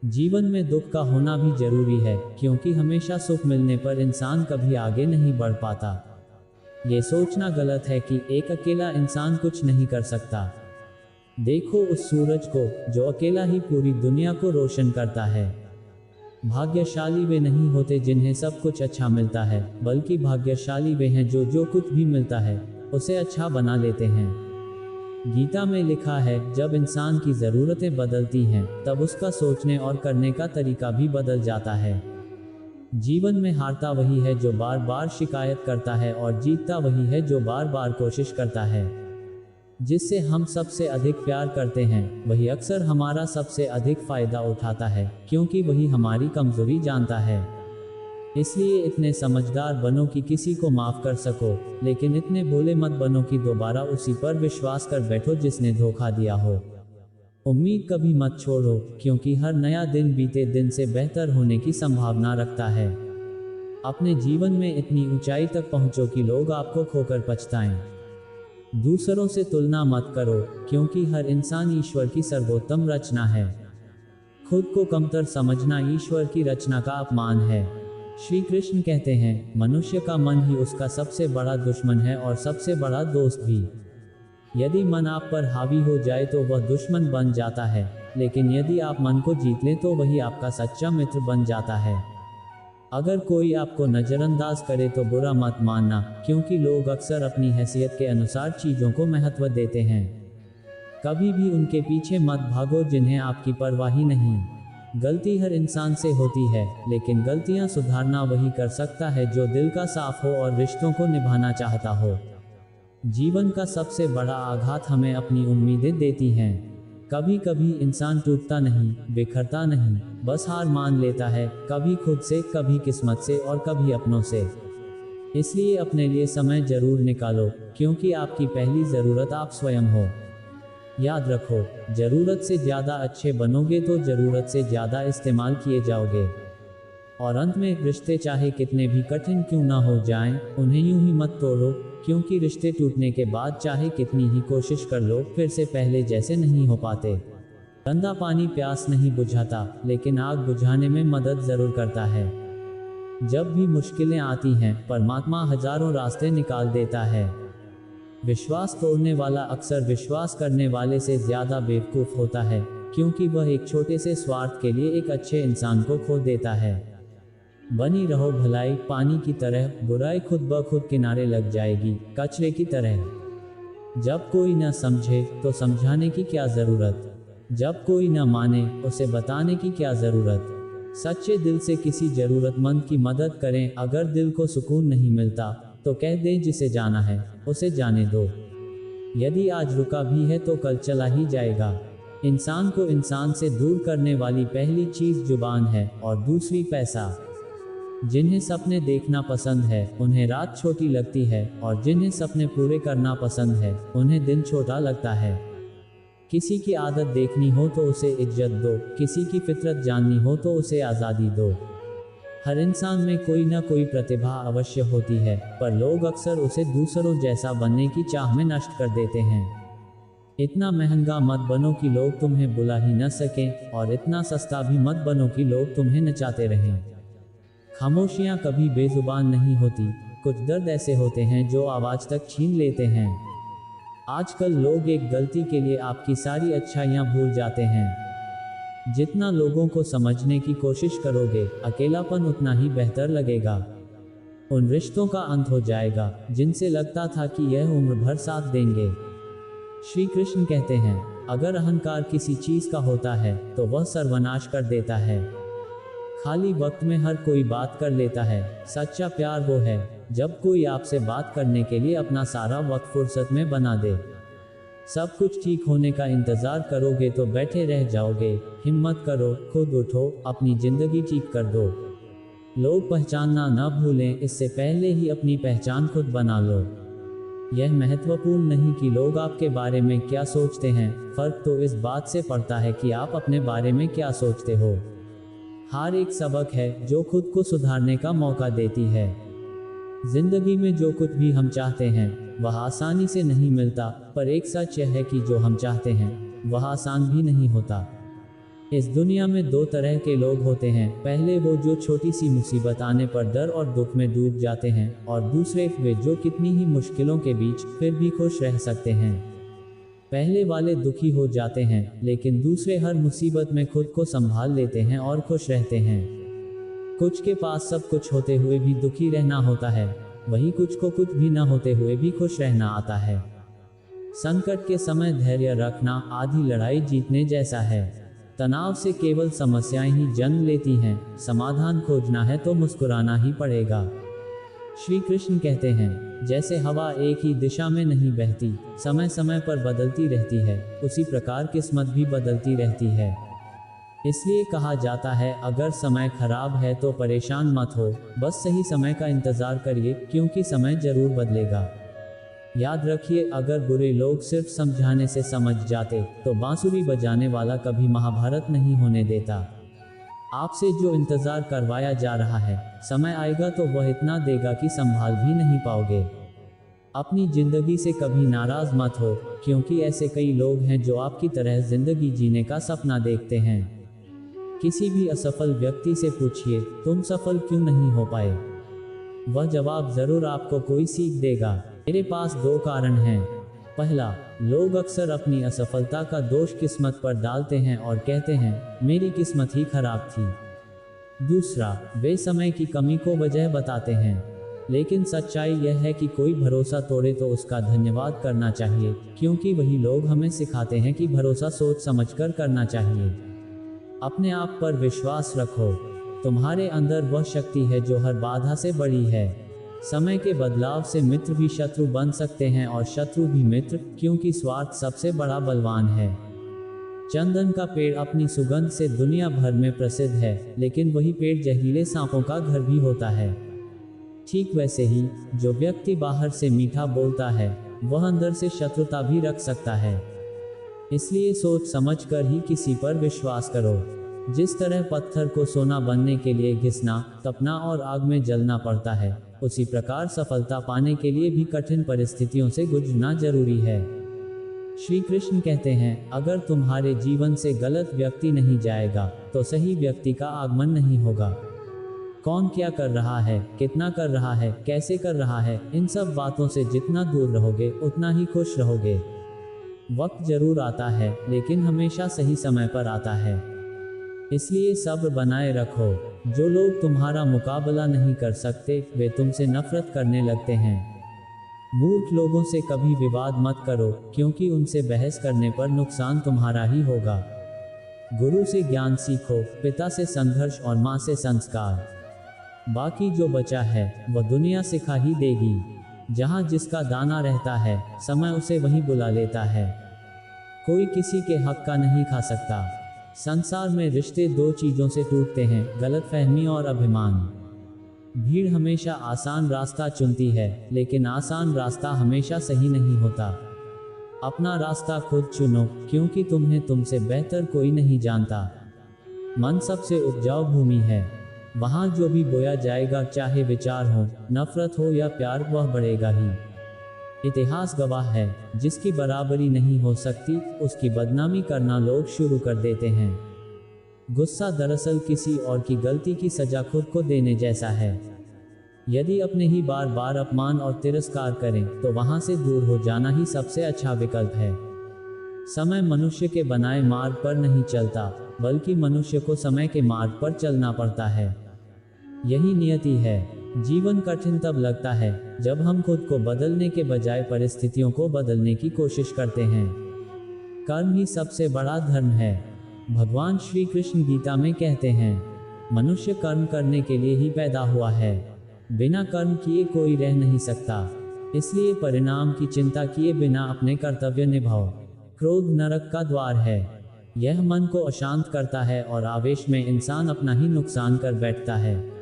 जीवन में दुख का होना भी जरूरी है, क्योंकि हमेशा सुख मिलने पर इंसान कभी आगे नहीं बढ़ पाता। ये सोचना गलत है कि एक अकेला इंसान कुछ नहीं कर सकता। देखो उस सूरज को जो अकेला ही पूरी दुनिया को रोशन करता है। भाग्यशाली वे नहीं होते जिन्हें सब कुछ अच्छा मिलता है, बल्कि भाग्यशाली वे हैं जो कुछ भी मिलता है उसे अच्छा बना लेते हैं। गीता में लिखा है, जब इंसान की ज़रूरतें बदलती हैं तब उसका सोचने और करने का तरीका भी बदल जाता है। जीवन में हारता वही है जो बार बार शिकायत करता है, और जीतता वही है जो बार बार कोशिश करता है। जिससे हम सबसे अधिक प्यार करते हैं वही अक्सर हमारा सबसे अधिक फायदा उठाता है, क्योंकि वही हमारी कमजोरी जानता है। इसलिए इतने समझदार बनो कि किसी को माफ कर सको, लेकिन इतने भोले मत बनो कि दोबारा उसी पर विश्वास कर बैठो जिसने धोखा दिया हो। उम्मीद कभी मत छोड़ो, क्योंकि हर नया दिन बीते दिन से बेहतर होने की संभावना रखता है। अपने जीवन में इतनी ऊंचाई तक पहुंचो कि लोग आपको खोकर पछताएं। दूसरों से तुलना मत करो, क्योंकि हर इंसान ईश्वर की सर्वोत्तम रचना है। खुद को कमतर समझना ईश्वर की रचना का अपमान है। श्री कृष्ण कहते हैं, मनुष्य का मन ही उसका सबसे बड़ा दुश्मन है और सबसे बड़ा दोस्त भी। यदि मन आप पर हावी हो जाए तो वह दुश्मन बन जाता है, लेकिन यदि आप मन को जीत लें तो वही आपका सच्चा मित्र बन जाता है। अगर कोई आपको नज़रअंदाज करे तो बुरा मत मानना, क्योंकि लोग अक्सर अपनी हैसियत के अनुसार चीज़ों को महत्व देते हैं। कभी भी उनके पीछे मत भागो जिन्हें आपकी परवाह ही नहीं। गलती हर इंसान से होती है, लेकिन गलतियां सुधारना वही कर सकता है जो दिल का साफ हो और रिश्तों को निभाना चाहता हो। जीवन का सबसे बड़ा आघात हमें अपनी उम्मीदें देती हैं। कभी कभी इंसान टूटता नहीं, बिखरता नहीं, बस हार मान लेता है, कभी खुद से, कभी किस्मत से और कभी अपनों से। इसलिए अपने लिए समय जरूर निकालो, क्योंकि आपकी पहली ज़रूरत आप स्वयं हो। याद रखो, ज़रूरत से ज़्यादा अच्छे बनोगे तो ज़रूरत से ज़्यादा इस्तेमाल किए जाओगे। और अंत में, रिश्ते चाहे कितने भी कठिन क्यों ना हो जाएं, उन्हें यूं ही मत तोड़ो, क्योंकि रिश्ते टूटने के बाद चाहे कितनी ही कोशिश कर लो, फिर से पहले जैसे नहीं हो पाते। गंदा पानी प्यास नहीं बुझाता, लेकिन आग बुझाने में मदद ज़रूर करता है। जब भी मुश्किलें आती हैं, परमात्मा हजारों रास्ते निकाल देता है। विश्वास तोड़ने वाला अक्सर विश्वास करने वाले से ज़्यादा बेवकूफ़ होता है, क्योंकि वह एक छोटे से स्वार्थ के लिए एक अच्छे इंसान को खो देता है। बनी रहो भलाई पानी की तरह, बुराई खुद ब खुद किनारे लग जाएगी, कचरे की तरह। जब कोई न समझे तो समझाने की क्या ज़रूरत, जब कोई न माने उसे बताने की क्या ज़रूरत। सच्चे दिल से किसी ज़रूरतमंद की मदद करें। अगर दिल को सुकून नहीं मिलता तो कह दें जिसे जाना है उसे जाने दो। यदि आज रुका भी है तो कल चला ही जाएगा। इंसान को इंसान से दूर करने वाली पहली चीज जुबान है और दूसरी पैसा। जिन्हें सपने देखना पसंद है उन्हें रात छोटी लगती है, और जिन्हें सपने पूरे करना पसंद है उन्हें दिन छोटा लगता है। किसी की आदत देखनी हो तो उसे इज्जत दो, किसी की फितरत जाननी हो तो उसे आज़ादी दो। हर इंसान में कोई ना कोई प्रतिभा अवश्य होती है, पर लोग अक्सर उसे दूसरों जैसा बनने की चाह में नष्ट कर देते हैं। इतना महंगा मत बनो कि लोग तुम्हें बुला ही न सकें, और इतना सस्ता भी मत बनो कि लोग तुम्हें नचाते रहें। खामोशियाँ कभी बेजुबान नहीं होती, कुछ दर्द ऐसे होते हैं जो आवाज़ तक छीन लेते हैं। आजकल लोग एक गलती के लिए आपकी सारी अच्छाइयाँ भूल जाते हैं। जितना लोगों को समझने की कोशिश करोगे, अकेलापन उतना ही बेहतर लगेगा। उन रिश्तों का अंत हो जाएगा जिनसे लगता था कि यह उम्र भर साथ देंगे। श्री कृष्ण कहते हैं, अगर अहंकार किसी चीज का होता है तो वह सर्वनाश कर देता है। खाली वक्त में हर कोई बात कर लेता है, सच्चा प्यार वो है जब कोई आपसे बात करने के लिए अपना सारा वक्त फुर्सत में बना दे। सब कुछ ठीक होने का इंतजार करोगे तो बैठे रह जाओगे। हिम्मत करो, खुद उठो, अपनी जिंदगी ठीक कर दो। लोग पहचानना न भूलें, इससे पहले ही अपनी पहचान खुद बना लो। यह महत्वपूर्ण नहीं कि लोग आपके बारे में क्या सोचते हैं, फर्क तो इस बात से पड़ता है कि आप अपने बारे में क्या सोचते हो। हार एक सबक है जो खुद को सुधारने का मौका देती है। जिंदगी में जो कुछ भी हम चाहते हैं वह आसानी से नहीं मिलता, पर एक सच यह है कि जो हम चाहते हैं वह आसान भी नहीं होता। इस दुनिया में दो तरह के लोग होते हैं, पहले वो जो छोटी सी मुसीबत आने पर डर और दुख में डूब जाते हैं, और दूसरे वे जो कितनी ही मुश्किलों के बीच फिर भी खुश रह सकते हैं। पहले वाले दुखी हो जाते हैं, लेकिन दूसरे हर मुसीबत में खुद को संभाल लेते हैं और खुश रहते हैं। कुछ के पास सब कुछ होते हुए भी दुखी रहना होता है, वहीं कुछ को कुछ भी न होते हुए भी खुश रहना आता है। संकट के समय धैर्य रखना आधी लड़ाई जीतने जैसा है। तनाव से केवल समस्याएं ही जन्म लेती हैं, समाधान खोजना है तो मुस्कुराना ही पड़ेगा। श्री कृष्ण कहते हैं, जैसे हवा एक ही दिशा में नहीं बहती, समय समय पर बदलती रहती है, उसी प्रकार किस्मत भी बदलती रहती है। इसलिए कहा जाता है, अगर समय खराब है तो परेशान मत हो, बस सही समय का इंतजार करिए, क्योंकि समय जरूर बदलेगा। याद रखिए, अगर बुरे लोग सिर्फ समझाने से समझ जाते तो बांसुरी बजाने वाला कभी महाभारत नहीं होने देता। आपसे जो इंतजार करवाया जा रहा है, समय आएगा तो वह इतना देगा कि संभाल भी नहीं पाओगे। अपनी जिंदगी से कभी नाराज मत हो, क्योंकि ऐसे कई लोग हैं जो आपकी तरह जिंदगी जीने का सपना देखते हैं। किसी भी असफल व्यक्ति से पूछिए, तुम सफल क्यों नहीं हो पाए? वह जवाब जरूर आपको कोई सीख देगा। मेरे पास दो कारण हैं। पहला, लोग अक्सर अपनी असफलता का दोष किस्मत पर डालते हैं और कहते हैं, मेरी किस्मत ही खराब थी। दूसरा, वे समय की कमी को वजह बताते हैं। लेकिन सच्चाई यह है कि कोई भरोसा तोड़े तो उसका धन्यवाद करना चाहिए, क्योंकि वही लोग हमें सिखाते हैं कि भरोसा सोच समझकर करना चाहिए। अपने आप पर विश्वास रखो, तुम्हारे अंदर वह शक्ति है जो हर बाधा से बड़ी है। समय के बदलाव से मित्र भी शत्रु बन सकते हैं और शत्रु भी मित्र, क्योंकि स्वार्थ सबसे बड़ा बलवान है। चंदन का पेड़ अपनी सुगंध से दुनिया भर में प्रसिद्ध है, लेकिन वही पेड़ जहरीले सांपों का घर भी होता है। ठीक वैसे ही, जो व्यक्ति बाहर से मीठा बोलता है वह अंदर से शत्रुता भी रख सकता है। इसलिए सोच समझकर ही किसी पर विश्वास करो। जिस तरह पत्थर को सोना बनने के लिए घिसना, तपना और आग में जलना पड़ता है, उसी प्रकार सफलता पाने के लिए भी कठिन परिस्थितियों से गुजरना जरूरी है। श्री कृष्ण कहते हैं, अगर तुम्हारे जीवन से गलत व्यक्ति नहीं जाएगा तो सही व्यक्ति का आगमन नहीं होगा। कौन क्या कर रहा है, कितना कर रहा है, कैसे कर रहा है, इन सब बातों से जितना दूर रहोगे उतना ही खुश रहोगे। वक्त जरूर आता है, लेकिन हमेशा सही समय पर आता है। इसलिए सब्र बनाए रखो। जो लोग तुम्हारा मुकाबला नहीं कर सकते वे तुमसे नफरत करने लगते हैं। मूर्ख लोगों से कभी विवाद मत करो, क्योंकि उनसे बहस करने पर नुकसान तुम्हारा ही होगा। गुरु से ज्ञान सीखो, पिता से संघर्ष और माँ से संस्कार। बाकी जो बचा है वह दुनिया सिखा ही देगी। जहाँ जिसका दाना रहता है, समय उसे वहीं बुला लेता है। कोई किसी के हक का नहीं खा सकता। संसार में रिश्ते दो चीजों से टूटते हैं, गलतफहमी और अभिमान। भीड़ हमेशा आसान रास्ता चुनती है, लेकिन आसान रास्ता हमेशा सही नहीं होता। अपना रास्ता खुद चुनो, क्योंकि तुम्हें तुमसे बेहतर कोई नहीं जानता। मन सबसे उपजाऊ भूमि है। वहाँ जो भी बोया जाएगा, चाहे विचार हो, नफरत हो या प्यार, वह बढ़ेगा ही। इतिहास गवाह है, जिसकी बराबरी नहीं हो सकती, उसकी बदनामी करना लोग शुरू कर देते हैं। गुस्सा दरअसल किसी और की गलती की सजा खुद को देने जैसा है। यदि अपने ही बार बार अपमान और तिरस्कार करें, तो वहां से दूर हो जाना ही सबसे अच्छा विकल्प है। समय मनुष्य के बनाए मार्ग पर नहीं चलता, बल्कि मनुष्य को समय के मार्ग पर चलना पड़ता है। यही नियति है। जीवन कठिन तब लगता है जब हम खुद को बदलने के बजाय परिस्थितियों को बदलने की कोशिश करते हैं। कर्म ही सबसे बड़ा धर्म है। भगवान श्री कृष्ण गीता में कहते हैं, मनुष्य कर्म करने के लिए ही पैदा हुआ है। बिना कर्म किए कोई रह नहीं सकता। इसलिए परिणाम की चिंता किए बिना अपने कर्तव्य निभाओ। क्रोध नरक का द्वार है। यह मन को अशांत करता है और आवेश में इंसान अपना ही नुकसान कर बैठता है।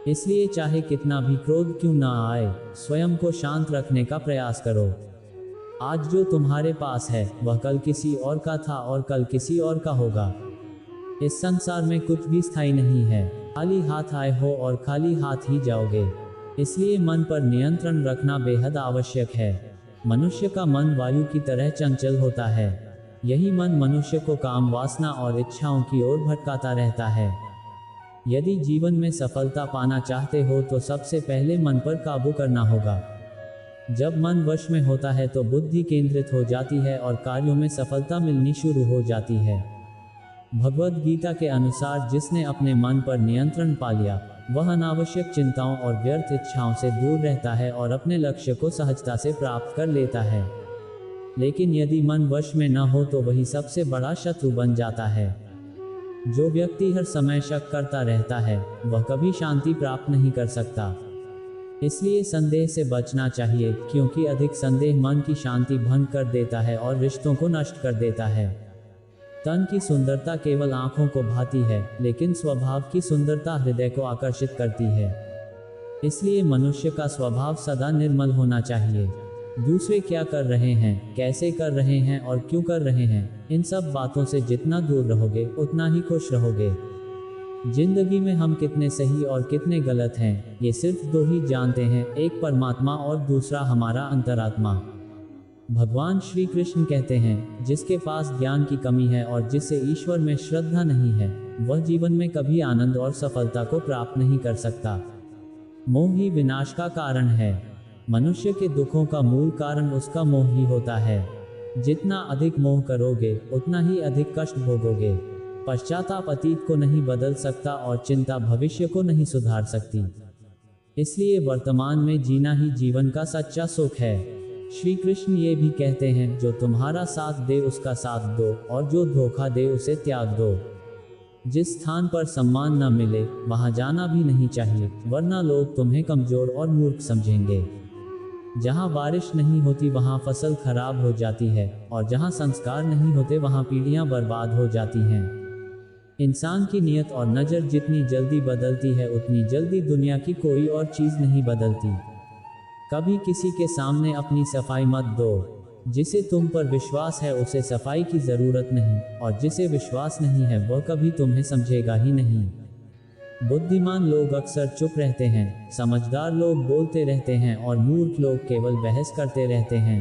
इसलिए चाहे कितना भी क्रोध क्यों ना आए, स्वयं को शांत रखने का प्रयास करो। आज जो तुम्हारे पास है, वह कल किसी और का था और कल किसी और का होगा। इस संसार में कुछ भी स्थायी नहीं है। खाली हाथ आए हो और खाली हाथ ही जाओगे। इसलिए मन पर नियंत्रण रखना बेहद आवश्यक है। मनुष्य का मन वायु की तरह चंचल होता है। यही मन मनुष्य को काम, वासना और इच्छाओं की ओर भटकाता रहता है। यदि जीवन में सफलता पाना चाहते हो, तो सबसे पहले मन पर काबू करना होगा। जब मन वश में होता है तो बुद्धि केंद्रित हो जाती है और कार्यों में सफलता मिलनी शुरू हो जाती है। भगवद गीता के अनुसार जिसने अपने मन पर नियंत्रण पा लिया, वह अनावश्यक चिंताओं और व्यर्थ इच्छाओं से दूर रहता है और अपने लक्ष्य को सहजता से प्राप्त कर लेता है। लेकिन यदि मन वश में न हो, तो वही सबसे बड़ा शत्रु बन जाता है। जो व्यक्ति हर समय शक करता रहता है, वह कभी शांति प्राप्त नहीं कर सकता। इसलिए संदेह से बचना चाहिए, क्योंकि अधिक संदेह मन की शांति भंग कर देता है और रिश्तों को नष्ट कर देता है। तन की सुंदरता केवल आंखों को भाती है, लेकिन स्वभाव की सुंदरता हृदय को आकर्षित करती है। इसलिए मनुष्य का स्वभाव सदा निर्मल होना चाहिए। दूसरे क्या कर रहे हैं, कैसे कर रहे हैं और क्यों कर रहे हैं, इन सब बातों से जितना दूर रहोगे, उतना ही खुश रहोगे। जिंदगी में हम कितने सही और कितने गलत हैं, ये सिर्फ दो ही जानते हैं, एक परमात्मा और दूसरा हमारा अंतरात्मा। भगवान श्री कृष्ण कहते हैं, जिसके पास ज्ञान की कमी है और जिसे ईश्वर में श्रद्धा नहीं है, वह जीवन में कभी आनंद और सफलता को प्राप्त नहीं कर सकता। मोह ही विनाश का कारण है। मनुष्य के दुखों का मूल कारण उसका मोह ही होता है। जितना अधिक मोह करोगे, उतना ही अधिक कष्ट भोगोगे। पश्चाताप अतीत को नहीं बदल सकता और चिंता भविष्य को नहीं सुधार सकती। इसलिए वर्तमान में जीना ही जीवन का सच्चा सुख है। श्री कृष्ण ये भी कहते हैं, जो तुम्हारा साथ दे उसका साथ दो, और जो धोखा दे उसे त्याग दो। जिस स्थान पर सम्मान न मिले, वहां जाना भी नहीं चाहिए, वरना लोग तुम्हें कमजोर और मूर्ख समझेंगे। जहां बारिश नहीं होती वहां फसल खराब हो जाती है, और जहां संस्कार नहीं होते वहां पीढ़ियां बर्बाद हो जाती हैं। इंसान की नीयत और नज़र जितनी जल्दी बदलती है, उतनी जल्दी दुनिया की कोई और चीज़ नहीं बदलती। कभी किसी के सामने अपनी सफाई मत दो। जिसे तुम पर विश्वास है उसे सफाई की ज़रूरत नहीं, और जिसे विश्वास नहीं है वह कभी तुम्हें समझेगा ही नहीं। बुद्धिमान लोग अक्सर चुप रहते हैं, समझदार लोग बोलते रहते हैं और मूर्ख लोग केवल बहस करते रहते हैं।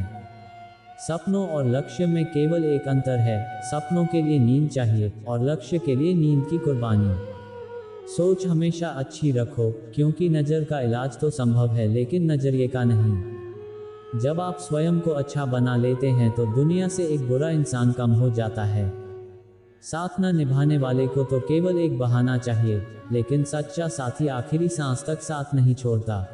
सपनों और लक्ष्य में केवल एक अंतर है, सपनों के लिए नींद चाहिए और लक्ष्य के लिए नींद की कुर्बानी। सोच हमेशा अच्छी रखो, क्योंकि नज़र का इलाज तो संभव है, लेकिन नज़रिए का नहीं। जब आप स्वयं को अच्छा बना लेते हैं तो दुनिया से एक बुरा इंसान कम हो जाता है। साथ न निभाने वाले को तो केवल एक बहाना चाहिए, लेकिन सच्चा साथी आखिरी सांस तक साथ नहीं छोड़ता।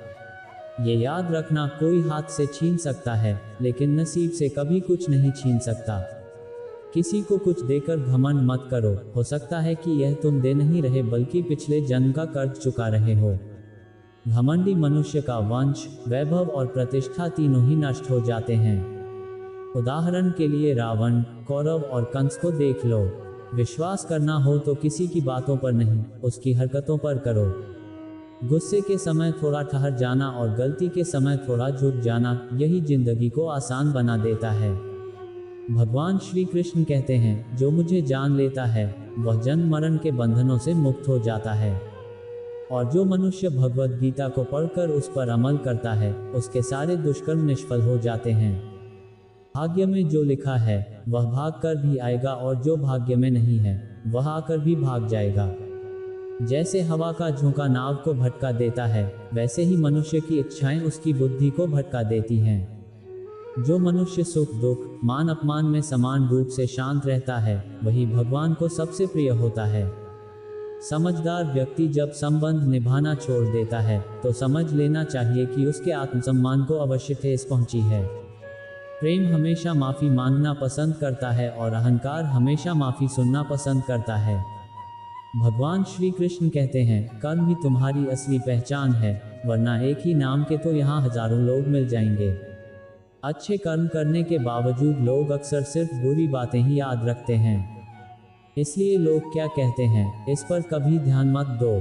ये याद रखना, कोई हाथ से छीन सकता है, लेकिन नसीब से कभी कुछ नहीं छीन सकता। किसी को कुछ देकर घमंड मत करो, हो सकता है कि यह तुम दे नहीं रहे बल्कि पिछले जन्म का कर्ज चुका रहे हो। घमंडी मनुष्य का वंश, वैभव और प्रतिष्ठा तीनों ही नष्ट हो जाते हैं। उदाहरण के लिए रावण, कौरव और कंस को देख लो। विश्वास करना हो तो किसी की बातों पर नहीं, उसकी हरकतों पर करो। गुस्से के समय थोड़ा ठहर जाना और गलती के समय थोड़ा झुक जाना, यही जिंदगी को आसान बना देता है। भगवान श्री कृष्ण कहते हैं, जो मुझे जान लेता है वह जन्म मरण के बंधनों से मुक्त हो जाता है। और जो मनुष्य भगवद गीता को पढ़कर उस पर अमल करता है, उसके सारे दुष्कर्म निष्फल हो जाते हैं। भाग्य में जो लिखा है वह भाग कर भी आएगा, और जो भाग्य में नहीं है वह आकर भी भाग जाएगा। जैसे हवा का झोंका नाव को भटका देता है, वैसे ही मनुष्य की इच्छाएं उसकी बुद्धि को भटका देती हैं। जो मनुष्य सुख दुख मान अपमान में समान रूप से शांत रहता है, वही भगवान को सबसे प्रिय होता है। समझदार व्यक्ति जब संबंध निभाना छोड़ देता है तो समझ लेना चाहिए कि उसके आत्मसम्मान को अवश्य ठेस पहुंची है। प्रेम हमेशा माफी मांगना पसंद करता है और अहंकार हमेशा माफी सुनना पसंद करता है। भगवान श्री कृष्ण कहते हैं, कर्म ही तुम्हारी असली पहचान है, वरना एक ही नाम के तो यहाँ हजारों लोग मिल जाएंगे। अच्छे कर्म करने के बावजूद लोग अक्सर सिर्फ बुरी बातें ही याद रखते हैं। इसलिए लोग क्या कहते हैं, इस पर कभी ध्यान मत दो।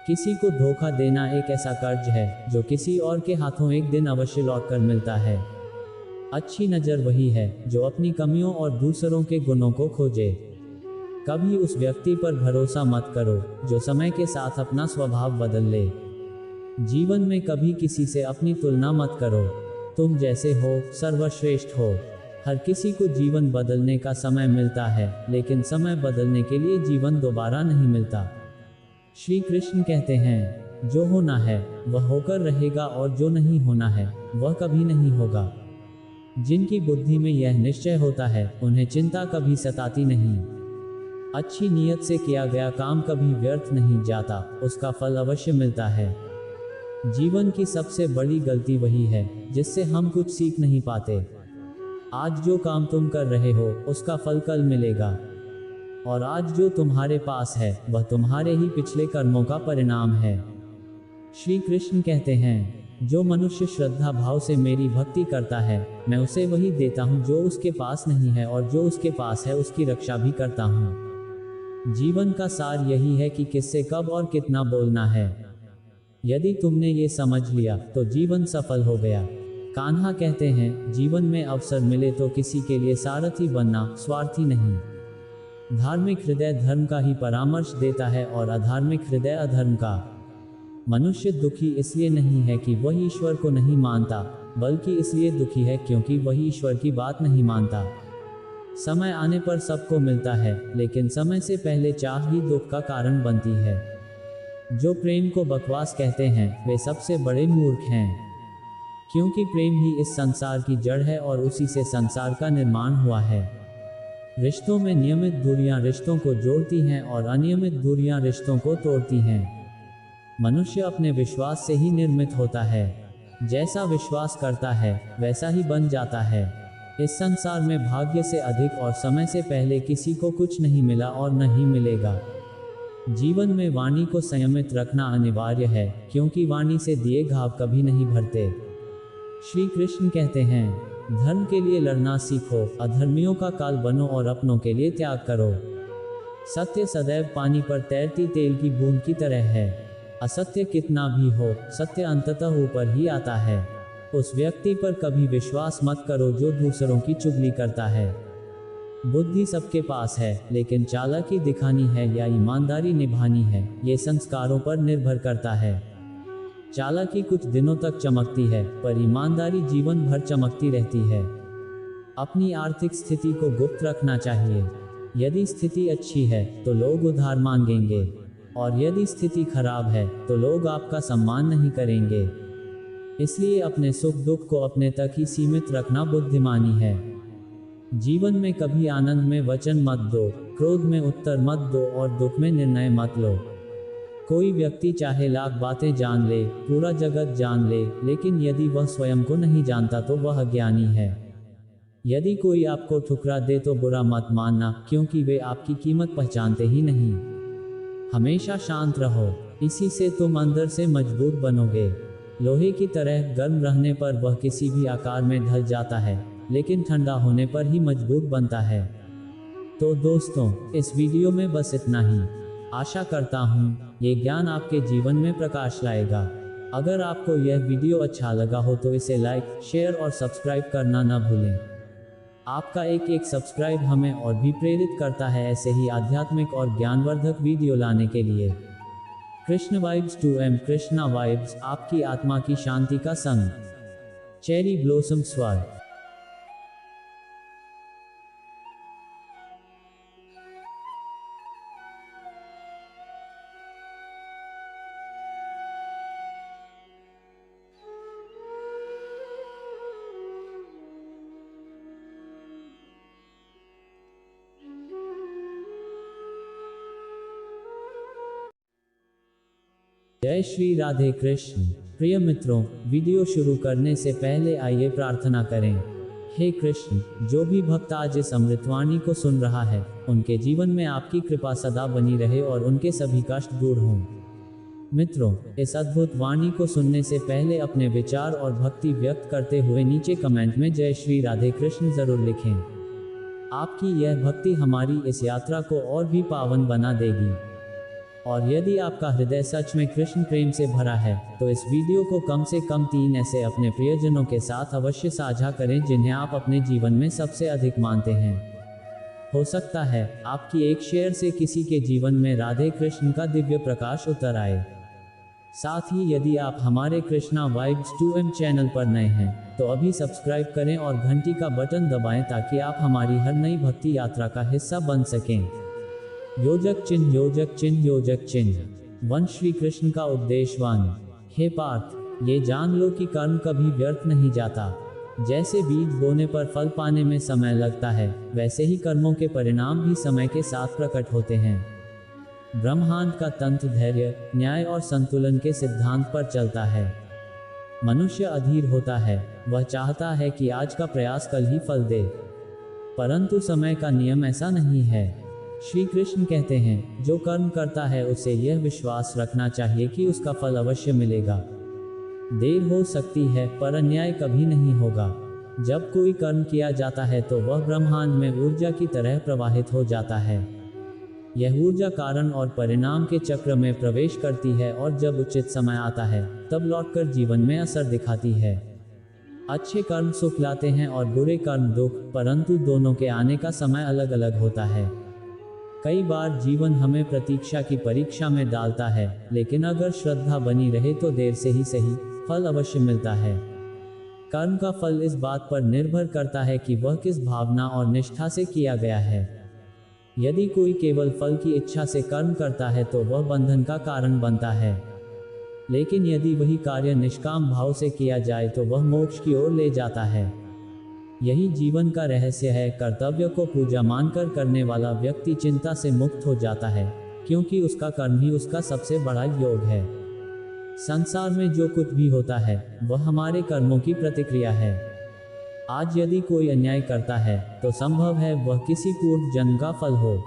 किसी को धोखा देना एक ऐसा कर्ज है जो किसी और के हाथों एक दिन अवश्य लौट कर मिलता है। अच्छी नज़र वही है जो अपनी कमियों और दूसरों के गुणों को खोजे। कभी उस व्यक्ति पर भरोसा मत करो जो समय के साथ अपना स्वभाव बदल ले। जीवन में कभी किसी से अपनी तुलना मत करो। तुम जैसे हो सर्वश्रेष्ठ हो। हर किसी को जीवन बदलने का समय मिलता है, लेकिन समय बदलने के लिए जीवन दोबारा नहीं मिलता। श्री कृष्ण कहते हैं, जो होना है वह होकर रहेगा और जो नहीं होना है वह कभी नहीं होगा। जिनकी बुद्धि में यह निश्चय होता है, उन्हें चिंता कभी सताती नहीं। अच्छी नीयत से किया गया काम कभी व्यर्थ नहीं जाता, उसका फल अवश्य मिलता है। जीवन की सबसे बड़ी गलती वही है जिससे हम कुछ सीख नहीं पाते। आज जो काम तुम कर रहे हो उसका फल कल मिलेगा, और आज जो तुम्हारे पास है वह तुम्हारे ही पिछले कर्मों का परिणाम है। श्री कृष्ण कहते हैं, जो मनुष्य श्रद्धा भाव से मेरी भक्ति करता है, मैं उसे वही देता हूँ जो उसके पास नहीं है, और जो उसके पास है उसकी रक्षा भी करता हूँ। जीवन का सार यही है कि किससे कब और कितना बोलना है। यदि तुमने ये समझ लिया तो जीवन सफल हो गया। कान्हा कहते हैं, जीवन में अवसर मिले तो किसी के लिए सारथी बनना, स्वार्थी नहीं। धार्मिक हृदय धर्म का ही परामर्श देता है और अधार्मिक हृदय अधर्म का। मनुष्य दुखी इसलिए नहीं है कि वह ईश्वर को नहीं मानता, बल्कि इसलिए दुखी है क्योंकि वह ईश्वर की बात नहीं मानता। समय आने पर सबको मिलता है, लेकिन समय से पहले चाह ही दुख का कारण बनती है। जो प्रेम को बकवास कहते हैं वे सबसे बड़े मूर्ख हैं, क्योंकि प्रेम ही इस संसार की जड़ है और उसी से संसार का निर्माण हुआ है। रिश्तों में नियमित दूरियां रिश्तों को जोड़ती हैं और अनियमित दूरियां रिश्तों को तोड़ती हैं। मनुष्य अपने विश्वास से ही निर्मित होता है। जैसा विश्वास करता है वैसा ही बन जाता है। इस संसार में भाग्य से अधिक और समय से पहले किसी को कुछ नहीं मिला और नहीं मिलेगा। जीवन में वाणी को संयमित रखना अनिवार्य है, क्योंकि वाणी से दिए घाव कभी नहीं भरते। श्री कृष्ण कहते हैं, धर्म के लिए लड़ना सीखो, अधर्मियों का काल बनो और अपनों के लिए त्याग करो। सत्य सदैव पानी पर तैरती तेल की बूंद की तरह है। असत्य कितना भी हो, सत्य अंततः ऊपर ही आता है। उस व्यक्ति पर कभी विश्वास मत करो जो दूसरों की चुगली करता है। बुद्धि सबके पास है, लेकिन चालाकी दिखानी है या ईमानदारी निभानी है, ये संस्कारों पर निर्भर करता है। चालाकी कुछ दिनों तक चमकती है, पर ईमानदारी जीवन भर चमकती रहती है। अपनी आर्थिक स्थिति को गुप्त रखना चाहिए। यदि स्थिति अच्छी है तो लोग उधार मांगेंगे, और यदि स्थिति खराब है तो लोग आपका सम्मान नहीं करेंगे। इसलिए अपने सुख दुख को अपने तक ही सीमित रखना बुद्धिमानी है। जीवन में कभी आनंद में वचन मत दो, क्रोध में उत्तर मत दो और दुख में निर्णय मत लो। कोई व्यक्ति चाहे लाख बातें जान ले, पूरा जगत जान ले, लेकिन यदि वह स्वयं को नहीं जानता तो वह अज्ञानी है। यदि कोई आपको ठुकरा दे तो बुरा मत मानना, क्योंकि वे आपकी कीमत पहचानते ही नहीं। हमेशा शांत रहो, इसी से तुम अंदर से मजबूत बनोगे। लोहे की तरह गर्म रहने पर वह किसी भी आकार में ढल जाता है, लेकिन ठंडा होने पर ही मजबूत बनता है। तो दोस्तों, इस वीडियो में बस इतना ही। आशा करता हूँ ये ज्ञान आपके जीवन में प्रकाश लाएगा। अगर आपको यह वीडियो अच्छा लगा हो तो इसे लाइक, शेयर और सब्सक्राइब करना न भूलें। आपका एक एक सब्सक्राइब हमें और भी प्रेरित करता है ऐसे ही आध्यात्मिक और ज्ञानवर्धक वीडियो लाने के लिए। Krishna vibes 2M Krishna vibes, आपकी आत्मा की शांति का संग। चेरी ब्लॉसम स्वर। जय श्री राधे कृष्ण। प्रिय मित्रों, वीडियो शुरू करने से पहले आइए प्रार्थना करें। हे कृष्ण, जो भी भक्त आज इस अमृतवाणी को सुन रहा है, उनके जीवन में आपकी कृपा सदा बनी रहे और उनके सभी कष्ट दूर हों। मित्रों, इस अद्भुत वाणी को सुनने से पहले अपने विचार और भक्ति व्यक्त करते हुए नीचे कमेंट में जय श्री राधे कृष्ण जरूर लिखें। आपकी यह भक्ति हमारी इस यात्रा को और भी पावन बना देगी। और यदि आपका हृदय सच में कृष्ण प्रेम से भरा है तो इस वीडियो को कम से कम 3 ऐसे अपने प्रियजनों के साथ अवश्य साझा करें जिन्हें आप अपने जीवन में सबसे अधिक मानते हैं। हो सकता है आपकी एक शेयर से किसी के जीवन में राधे कृष्ण का दिव्य प्रकाश उतर आए। साथ ही यदि आप हमारे कृष्णा वाइब्स 2M चैनल पर नए हैं तो अभी सब्सक्राइब करें और घंटी का बटन दबाएं ताकि आप हमारी हर नई भक्ति यात्रा का हिस्सा बन सकें। योजक चिन्ह, योजक चिन्ह, योजक चिन्ह। वंश श्री कृष्ण का उपदेशवान। हे पार्थ, ये जान लो कि कर्म कभी व्यर्थ नहीं जाता। जैसे बीज बोने पर फल पाने में समय लगता है, वैसे ही कर्मों के परिणाम भी समय के साथ प्रकट होते हैं। ब्रह्मांड का तंत्र धैर्य, न्याय और संतुलन के सिद्धांत पर चलता है। मनुष्य अधीर होता है, वह चाहता है कि आज का प्रयास कल ही फल दे, परंतु समय का नियम ऐसा नहीं है। श्री कृष्ण कहते हैं, जो कर्म करता है उसे यह विश्वास रखना चाहिए कि उसका फल अवश्य मिलेगा। देर हो सकती है पर अन्याय कभी नहीं होगा। जब कोई कर्म किया जाता है तो वह ब्रह्मांड में ऊर्जा की तरह प्रवाहित हो जाता है। यह ऊर्जा कारण और परिणाम के चक्र में प्रवेश करती है और जब उचित समय आता है तब लौटकर जीवन में असर दिखाती है। अच्छे कर्म सुख लाते हैं और बुरे कर्म दुख, परंतु दोनों के आने का समय अलग अलग होता है। कई बार जीवन हमें प्रतीक्षा की परीक्षा में डालता है, लेकिन अगर श्रद्धा बनी रहे तो देर से ही सही फल अवश्य मिलता है। कर्म का फल इस बात पर निर्भर करता है कि वह किस भावना और निष्ठा से किया गया है। यदि कोई केवल फल की इच्छा से कर्म करता है तो वह बंधन का कारण बनता है, लेकिन यदि वही कार्य निष्काम भाव से किया जाए तो वह मोक्ष की ओर ले जाता है। यही जीवन का रहस्य है। कर्तव्य को पूजा मानकर करने वाला व्यक्ति चिंता से मुक्त हो जाता है, क्योंकि उसका कर्म ही उसका सबसे बड़ा योग है। संसार में जो कुछ भी होता है वह हमारे कर्मों की प्रतिक्रिया है। आज यदि कोई अन्याय करता है तो संभव है वह किसी पूर्व जन्म का फल हो।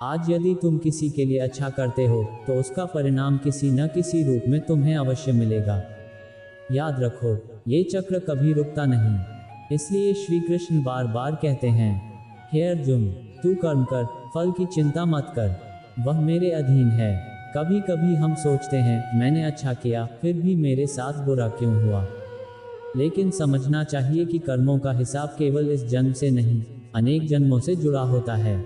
आज यदि तुम किसी के लिए अच्छा करते हो तो उसका परिणाम किसी न किसी रूप में तुम्हें अवश्य मिलेगा। याद रखो, ये चक्र कभी रुकता नहीं। इसलिए श्री कृष्ण बार बार कहते हैं, हे अर्जुन, तू कर्म कर, फल की चिंता मत कर, वह मेरे अधीन है। कभी कभी हम सोचते हैं मैंने अच्छा किया फिर भी मेरे साथ बुरा क्यों हुआ, लेकिन समझना चाहिए कि कर्मों का हिसाब केवल इस जन्म से नहीं, अनेक जन्मों से जुड़ा होता है।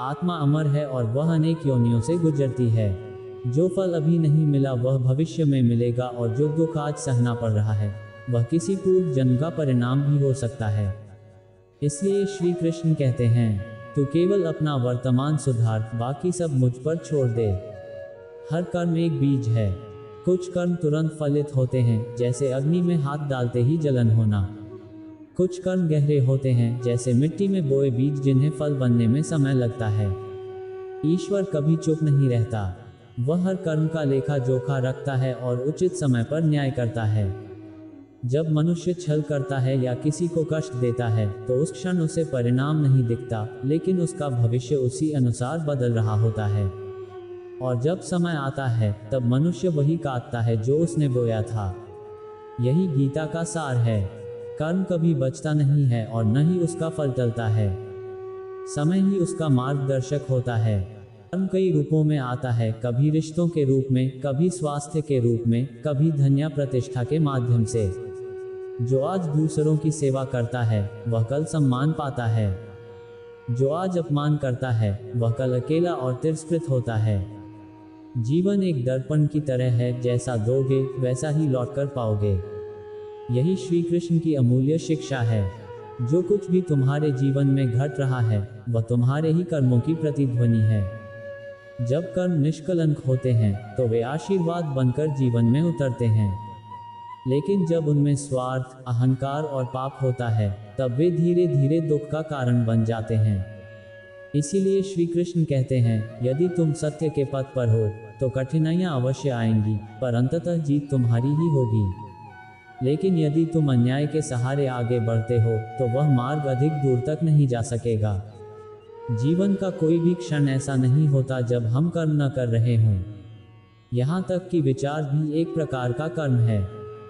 आत्मा अमर है और वह अनेक योनियों से गुजरती है। जो फल अभी नहीं मिला वह भविष्य में मिलेगा, और जो दुख आज सहना पड़ रहा है वह किसी पूर्व जन्म का परिणाम भी हो सकता है। इसलिए श्री कृष्ण कहते हैं, तू केवल अपना वर्तमान सुधार, बाकी सब मुझ पर छोड़ दे। हर कर्म एक बीज है। कुछ कर्म तुरंत फलित होते हैं, जैसे अग्नि में हाथ डालते ही जलन होना। कुछ कर्म गहरे होते हैं, जैसे मिट्टी में बोए बीज जिन्हें फल बनने में समय लगता है। ईश्वर कभी चुप नहीं रहता, वह हर कर्म का लेखा जोखा रखता है और उचित समय पर न्याय करता है। जब मनुष्य छल करता है या किसी को कष्ट देता है तो उस क्षण उसे परिणाम नहीं दिखता, लेकिन उसका भविष्य उसी अनुसार बदल रहा होता है। और जब समय आता है तब मनुष्य वही काटता है जो उसने बोया था। यही गीता का सार है। कर्म कभी बचता नहीं है और न ही उसका फल टलता है। समय ही उसका मार्गदर्शक होता है। कर्म कई रूपों में आता है, कभी रिश्तों के रूप में, कभी स्वास्थ्य के रूप में, कभी धन या प्रतिष्ठा के माध्यम से। जो आज दूसरों की सेवा करता है वह कल सम्मान पाता है। जो आज अपमान करता है वह कल अकेला और तिरस्कृत होता है। जीवन एक दर्पण की तरह है, जैसा दोगे वैसा ही लौटकर पाओगे। यही श्री कृष्ण की अमूल्य शिक्षा है। जो कुछ भी तुम्हारे जीवन में घट रहा है वह तुम्हारे ही कर्मों की प्रतिध्वनि है। जब कर्म निष्कलंक होते हैं तो वे आशीर्वाद बनकर जीवन में उतरते हैं, लेकिन जब उनमें स्वार्थ, अहंकार और पाप होता है तब वे धीरे धीरे दुख का कारण बन जाते हैं। इसीलिए श्री कृष्ण कहते हैं, यदि तुम सत्य के पथ पर हो तो कठिनाइयां अवश्य आएंगी, पर अंततः जीत तुम्हारी ही होगी। लेकिन यदि तुम अन्याय के सहारे आगे बढ़ते हो तो वह मार्ग अधिक दूर तक नहीं जा सकेगा। जीवन का कोई भी क्षण ऐसा नहीं होता जब हम कर्म न कर रहे हों। यहाँ तक कि विचार भी एक प्रकार का कर्म है।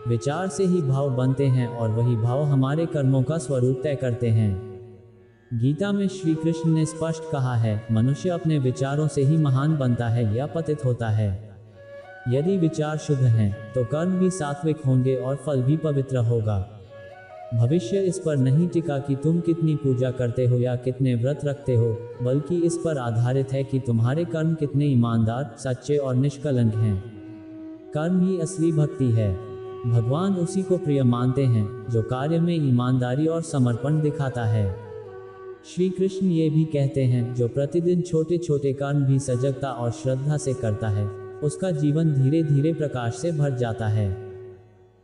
विचार से ही भाव बनते हैं और वही भाव हमारे कर्मों का स्वरूप तय करते हैं। गीता में श्री कृष्ण ने स्पष्ट कहा है, मनुष्य अपने विचारों से ही महान बनता है या पतित होता है। यदि विचार शुद्ध हैं तो कर्म भी सात्विक होंगे और फल भी पवित्र होगा। भविष्य इस पर नहीं टिका कि तुम कितनी पूजा करते हो या कितने व्रत रखते हो, बल्कि इस पर आधारित है कि तुम्हारे कर्म कितने ईमानदार, सच्चे और निष्कलंक हैं। कर्म ही असली भक्ति है। भगवान उसी को प्रिय मानते हैं जो कार्य में ईमानदारी और समर्पण दिखाता है। श्री कृष्ण ये भी कहते हैं, जो प्रतिदिन छोटे छोटे कर्म भी सजगता और श्रद्धा से करता है उसका जीवन धीरे धीरे प्रकाश से भर जाता है।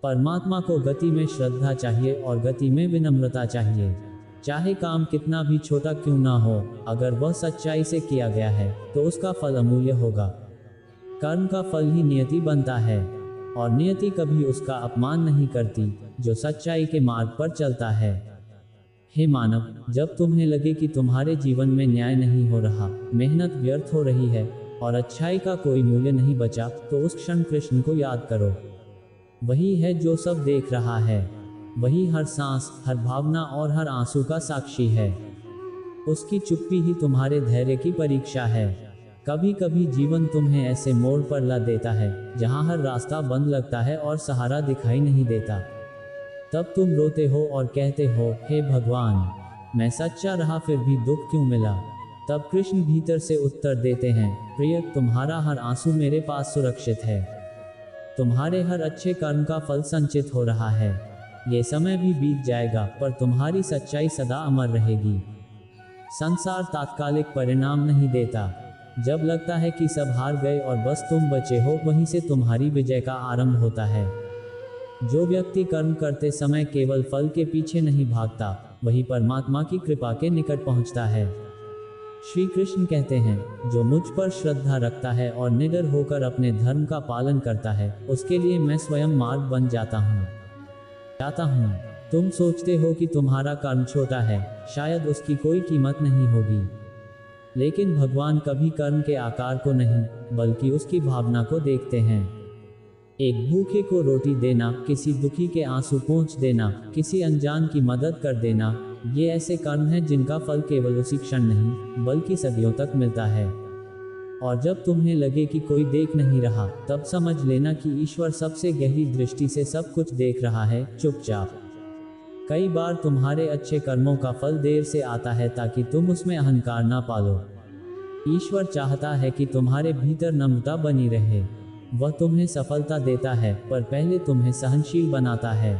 परमात्मा को गति में श्रद्धा चाहिए और गति में विनम्रता चाहिए। चाहे काम कितना भी छोटा क्यों ना हो, अगर वह सच्चाई से किया गया है तो उसका फल अमूल्य होगा। कर्म का फल ही नियति बनता है और नियति कभी उसका अपमान नहीं करती जो सच्चाई के मार्ग पर चलता है। हे मानव, जब तुम्हें लगे कि तुम्हारे जीवन में न्याय नहीं हो रहा, मेहनत व्यर्थ हो रही है और अच्छाई का कोई मूल्य नहीं बचा, तो उस क्षण कृष्ण को याद करो। वही है जो सब देख रहा है, वही हर सांस, हर भावना और हर आंसू का साक्षी है। उसकी चुप्पी ही तुम्हारे धैर्य की परीक्षा है। कभी कभी जीवन तुम्हें ऐसे मोड़ पर ला देता है जहां हर रास्ता बंद लगता है और सहारा दिखाई नहीं देता। तब तुम रोते हो और कहते हो, हे भगवान, मैं सच्चा रहा फिर भी दुख क्यों मिला। तब कृष्ण भीतर से उत्तर देते हैं, प्रिय, तुम्हारा हर आंसू मेरे पास सुरक्षित है। तुम्हारे हर अच्छे कर्म का फल संचित हो रहा है। ये समय भी बीत जाएगा पर तुम्हारी सच्चाई सदा अमर रहेगी। संसार तात्कालिक परिणाम नहीं देता। जब लगता है कि सब हार गए और बस तुम बचे हो, वहीं से तुम्हारी विजय का आरंभ होता है। जो व्यक्ति कर्म करते समय केवल फल के पीछे नहीं भागता, वही परमात्मा की कृपा के निकट पहुंचता है। श्री कृष्ण कहते हैं, जो मुझ पर श्रद्धा रखता है और निडर होकर अपने धर्म का पालन करता है, उसके लिए मैं स्वयं मार्ग बन जाता हूँ। तुम सोचते हो कि तुम्हारा कर्म छोटा है, शायद उसकी कोई कीमत नहीं होगी, लेकिन भगवान कभी कर्म के आकार को नहीं बल्कि उसकी भावना को देखते हैं। एक भूखे को रोटी देना, किसी दुखी के आंसू पोंछ देना, किसी अनजान की मदद कर देना, ये ऐसे कर्म हैं जिनका फल केवल उसी क्षण नहीं बल्कि सदियों तक मिलता है। और जब तुम्हें लगे कि कोई देख नहीं रहा, तब समझ लेना कि ईश्वर सबसे गहरी दृष्टि से सब कुछ देख रहा है, चुपचाप। कई बार तुम्हारे अच्छे कर्मों का फल देर से आता है ताकि तुम उसमें अहंकार ना पालो। ईश्वर चाहता है कि तुम्हारे भीतर नम्रता बनी रहे। वह तुम्हें सफलता देता है पर पहले तुम्हें सहनशील बनाता है,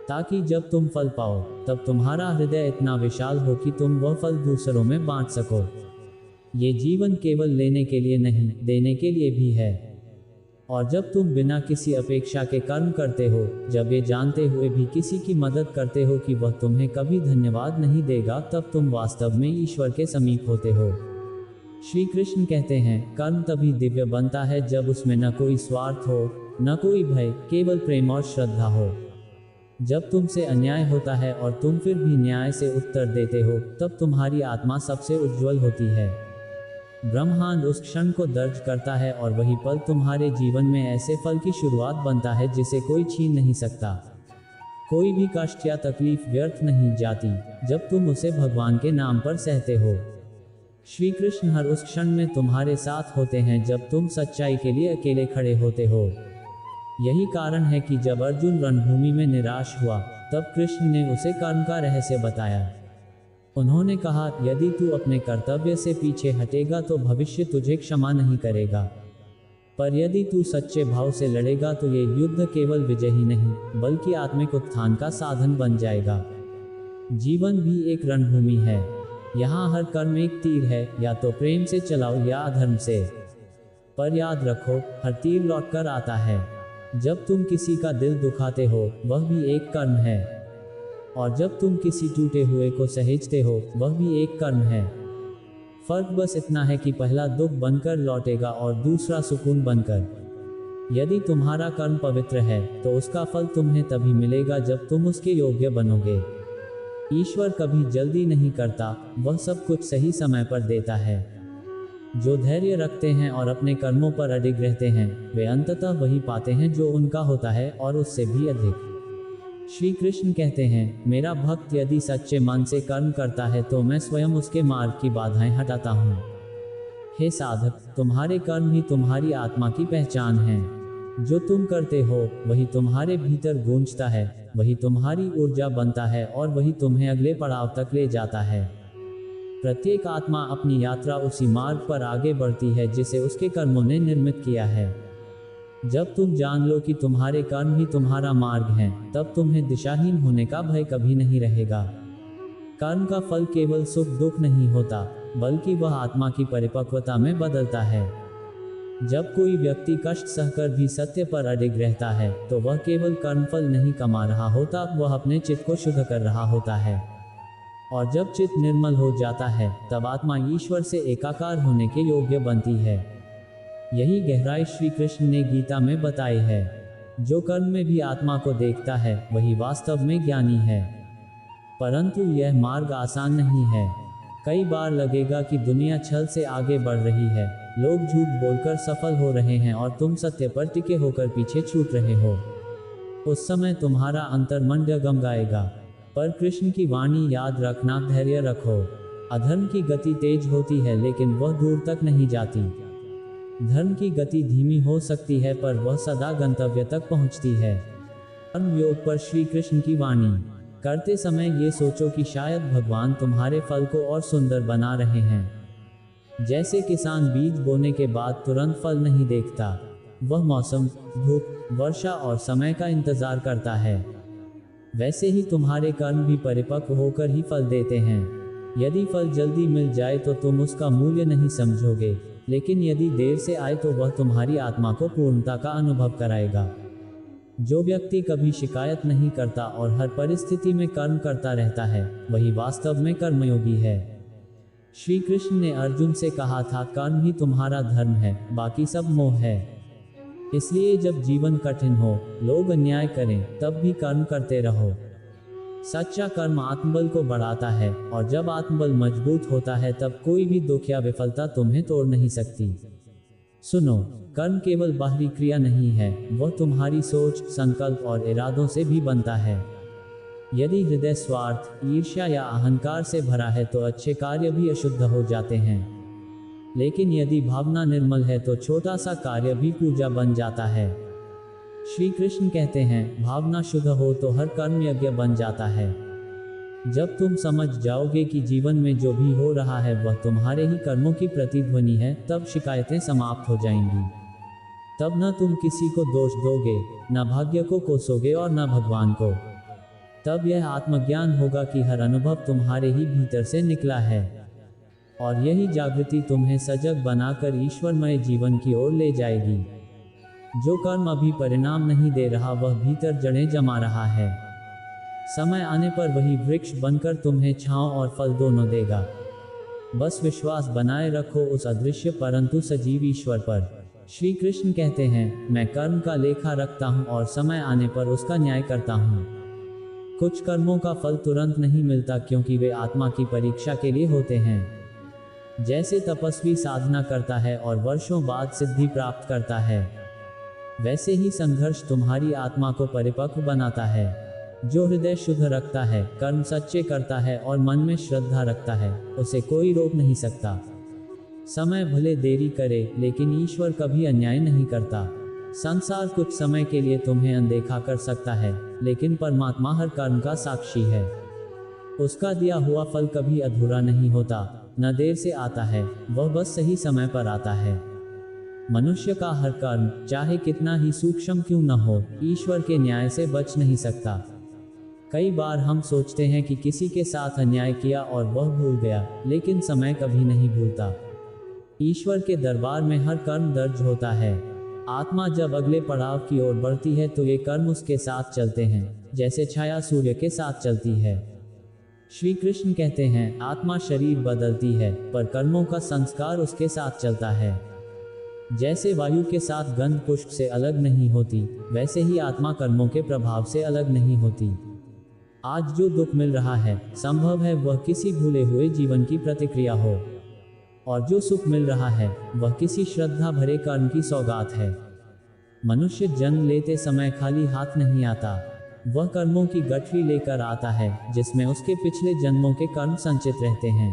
ताकि जब तुम फल पाओ तब तुम्हारा हृदय इतना विशाल हो कि तुम वह फल दूसरों में बांट सको। ये जीवन केवल लेने के लिए नहीं, देने के लिए भी है। और जब तुम बिना किसी अपेक्षा के कर्म करते हो, जब ये जानते हुए भी किसी की मदद करते हो कि वह तुम्हें कभी धन्यवाद नहीं देगा, तब तुम वास्तव में ईश्वर के समीप होते हो। श्री कृष्ण कहते हैं, कर्म तभी दिव्य बनता है जब उसमें न कोई स्वार्थ हो, न कोई भय, केवल प्रेम और श्रद्धा हो। जब तुमसे अन्याय होता है और तुम फिर भी न्याय से उत्तर देते हो, तब तुम्हारी आत्मा सबसे उज्जवल होती है। ब्रह्मांड उस क्षण को दर्ज करता है और वही पल तुम्हारे जीवन में ऐसे फल की शुरुआत बनता है जिसे कोई छीन नहीं सकता। कोई भी कष्ट या तकलीफ व्यर्थ नहीं जाती जब तुम उसे भगवान के नाम पर सहते हो। श्री कृष्ण हर उस क्षण में तुम्हारे साथ होते हैं जब तुम सच्चाई के लिए अकेले खड़े होते हो। यही कारण है कि जब अर्जुन रणभूमि में निराश हुआ तब कृष्ण ने उसे कर्म का रहस्य बताया। उन्होंने कहा, यदि तू अपने कर्तव्य से पीछे हटेगा तो भविष्य तुझे क्षमा नहीं करेगा, पर यदि तू सच्चे भाव से लड़ेगा तो ये युद्ध केवल विजय ही नहीं बल्कि आत्मिक उत्थान का साधन बन जाएगा। जीवन भी एक रणभूमि है। यहाँ हर कर्म एक तीर है, या तो प्रेम से चलाओ या अधर्म से। पर याद रखो, हर तीर लौटकर आता है। जब तुम किसी का दिल दुखाते हो वह भी एक कर्म है, और जब तुम किसी टूटे हुए को सहेजते हो वह भी एक कर्म है। फर्क बस इतना है कि पहला दुख बनकर लौटेगा और दूसरा सुकून बनकर। यदि तुम्हारा कर्म पवित्र है तो उसका फल तुम्हें तभी मिलेगा जब तुम उसके योग्य बनोगे। ईश्वर कभी जल्दी नहीं करता, वह सब कुछ सही समय पर देता है। जो धैर्य रखते हैं और अपने कर्मों पर अडिग रहते हैं वे अंततः वही पाते हैं जो उनका होता है और उससे भी अधिक। श्री कृष्ण कहते हैं, मेरा भक्त यदि सच्चे मन से कर्म करता है तो मैं स्वयं उसके मार्ग की बाधाएं हटाता हूँ। हे साधक, तुम्हारे कर्म ही तुम्हारी आत्मा की पहचान है। जो तुम करते हो वही तुम्हारे भीतर गूंजता है, वही तुम्हारी ऊर्जा बनता है और वही तुम्हें अगले पड़ाव तक ले जाता है। प्रत्येक आत्मा अपनी यात्रा उसी मार्ग पर आगे बढ़ती है जिसे उसके कर्मों ने निर्मित किया है। जब तुम जान लो कि तुम्हारे कर्म ही तुम्हारा मार्ग हैं, तब तुम्हें दिशाहीन होने का भय कभी नहीं रहेगा। कर्म का फल केवल सुख दुख नहीं होता, बल्कि वह आत्मा की परिपक्वता में बदलता है। जब कोई व्यक्ति कष्ट सहकर भी सत्य पर अडिग रहता है तो वह केवल कर्मफल नहीं कमा रहा होता, वह अपने चित्त को शुद्ध कर रहा होता है। और जब चित्त निर्मल हो जाता है तब आत्मा ईश्वर से एकाकार होने के योग्य बनती है। यही गहराई श्री कृष्ण ने गीता में बताई है। जो कर्म में भी आत्मा को देखता है वही वास्तव में ज्ञानी है। परंतु यह मार्ग आसान नहीं है। कई बार लगेगा कि दुनिया छल से आगे बढ़ रही है, लोग झूठ बोलकर सफल हो रहे हैं और तुम सत्य पर टिके होकर पीछे छूट रहे हो। उस समय तुम्हारा अंतर्मन डगमगाएगा। पर कृष्ण की वाणी याद रखना, धैर्य रखो। अधर्म की गति तेज होती है लेकिन वह दूर तक नहीं जाती। धर्म की गति धीमी हो सकती है पर वह सदा गंतव्य तक पहुंचती है। कर्म योग पर श्री कृष्ण की वाणी करते समय ये सोचो कि शायद भगवान तुम्हारे फल को और सुंदर बना रहे हैं। जैसे किसान बीज बोने के बाद तुरंत फल नहीं देखता, वह मौसम, धूप, वर्षा और समय का इंतजार करता है। वैसे ही तुम्हारे कर्म भी परिपक्व होकर ही फल देते हैं। यदि फल जल्दी मिल जाए तो तुम उसका मूल्य नहीं समझोगे, लेकिन यदि देर से आए तो वह तुम्हारी आत्मा को पूर्णता का अनुभव कराएगा। जो व्यक्ति कभी शिकायत नहीं करता और हर परिस्थिति में कर्म करता रहता है वही वास्तव में कर्मयोगी है। श्री कृष्ण ने अर्जुन से कहा था, कर्म ही तुम्हारा धर्म है, बाकी सब मोह है। इसलिए जब जीवन कठिन हो, लोग अन्याय करें, तब भी कर्म करते रहो। सच्चा कर्म आत्मबल को बढ़ाता है और जब आत्मबल मजबूत होता है तब कोई भी दुख या विफलता तुम्हें तोड़ नहीं सकती। सुनो, कर्म केवल बाहरी क्रिया नहीं है, वह तुम्हारी सोच, संकल्प और इरादों से भी बनता है। यदि हृदय स्वार्थ, ईर्ष्या या अहंकार से भरा है तो अच्छे कार्य भी अशुद्ध हो जाते हैं। लेकिन यदि भावना निर्मल है तो छोटा सा कार्य भी पूजा बन जाता है। श्री कृष्ण कहते हैं, भावना शुद्ध हो तो हर कर्म यज्ञ बन जाता है। जब तुम समझ जाओगे कि जीवन में जो भी हो रहा है वह तुम्हारे ही कर्मों की प्रतिध्वनि है, तब शिकायतें समाप्त हो जाएंगी। तब न तुम किसी को दोष दोगे, न भाग्य को कोसोगे और न भगवान को। तब यह आत्मज्ञान होगा कि हर अनुभव तुम्हारे ही भीतर से निकला है, और यही जागृति तुम्हें सजग बनाकर ईश्वरमय जीवन की ओर ले जाएगी। जो कर्म अभी परिणाम नहीं दे रहा वह भीतर जड़ें जमा रहा है। समय आने पर वही वृक्ष बनकर तुम्हें छांव और फल दोनों देगा। बस विश्वास बनाए रखो उस अदृश्य परंतु सजीव ईश्वर पर। श्री कृष्ण कहते हैं, मैं कर्म का लेखा रखता हूँ और समय आने पर उसका न्याय करता हूँ। कुछ कर्मों का फल तुरंत नहीं मिलता क्योंकि वे आत्मा की परीक्षा के लिए होते हैं। जैसे तपस्वी साधना करता है और वर्षों बाद सिद्धि प्राप्त करता है, वैसे ही संघर्ष तुम्हारी आत्मा को परिपक्व बनाता है। जो हृदय शुद्ध रखता है, कर्म सच्चे करता है और मन में श्रद्धा रखता है, उसे कोई रोक नहीं सकता। समय भले देरी करे, लेकिन ईश्वर कभी अन्याय नहीं करता। संसार कुछ समय के लिए तुम्हें अनदेखा कर सकता है, लेकिन परमात्मा हर कर्म का साक्षी है। उसका दिया हुआ फल कभी अधूरा नहीं होता, न देर से आता है, वह बस सही समय पर आता है। मनुष्य का हर कर्म, चाहे कितना ही सूक्ष्म क्यों न हो, ईश्वर के न्याय से बच नहीं सकता। कई बार हम सोचते हैं कि किसी के साथ अन्याय किया और वह भूल गया, लेकिन समय कभी नहीं भूलता। ईश्वर के दरबार में हर कर्म दर्ज होता है। आत्मा जब अगले पड़ाव की ओर बढ़ती है तो ये कर्म उसके साथ चलते हैं, जैसे छाया सूर्य के साथ चलती है। श्री कृष्ण कहते हैं, आत्मा शरीर बदलती है, पर कर्मों का संस्कार उसके साथ चलता है। जैसे वायु के साथ गंध पुष्प से अलग नहीं होती, वैसे ही आत्मा कर्मों के प्रभाव से अलग नहीं होती। आज जो दुख मिल रहा है, संभव है वह किसी भूले हुए जीवन की प्रतिक्रिया हो, और जो सुख मिल रहा है वह किसी श्रद्धा भरे कर्म की सौगात है। मनुष्य जन्म लेते समय खाली हाथ नहीं आता, वह कर्मों की गठरी लेकर आता है, जिसमें उसके पिछले जन्मों के कर्म संचित रहते हैं।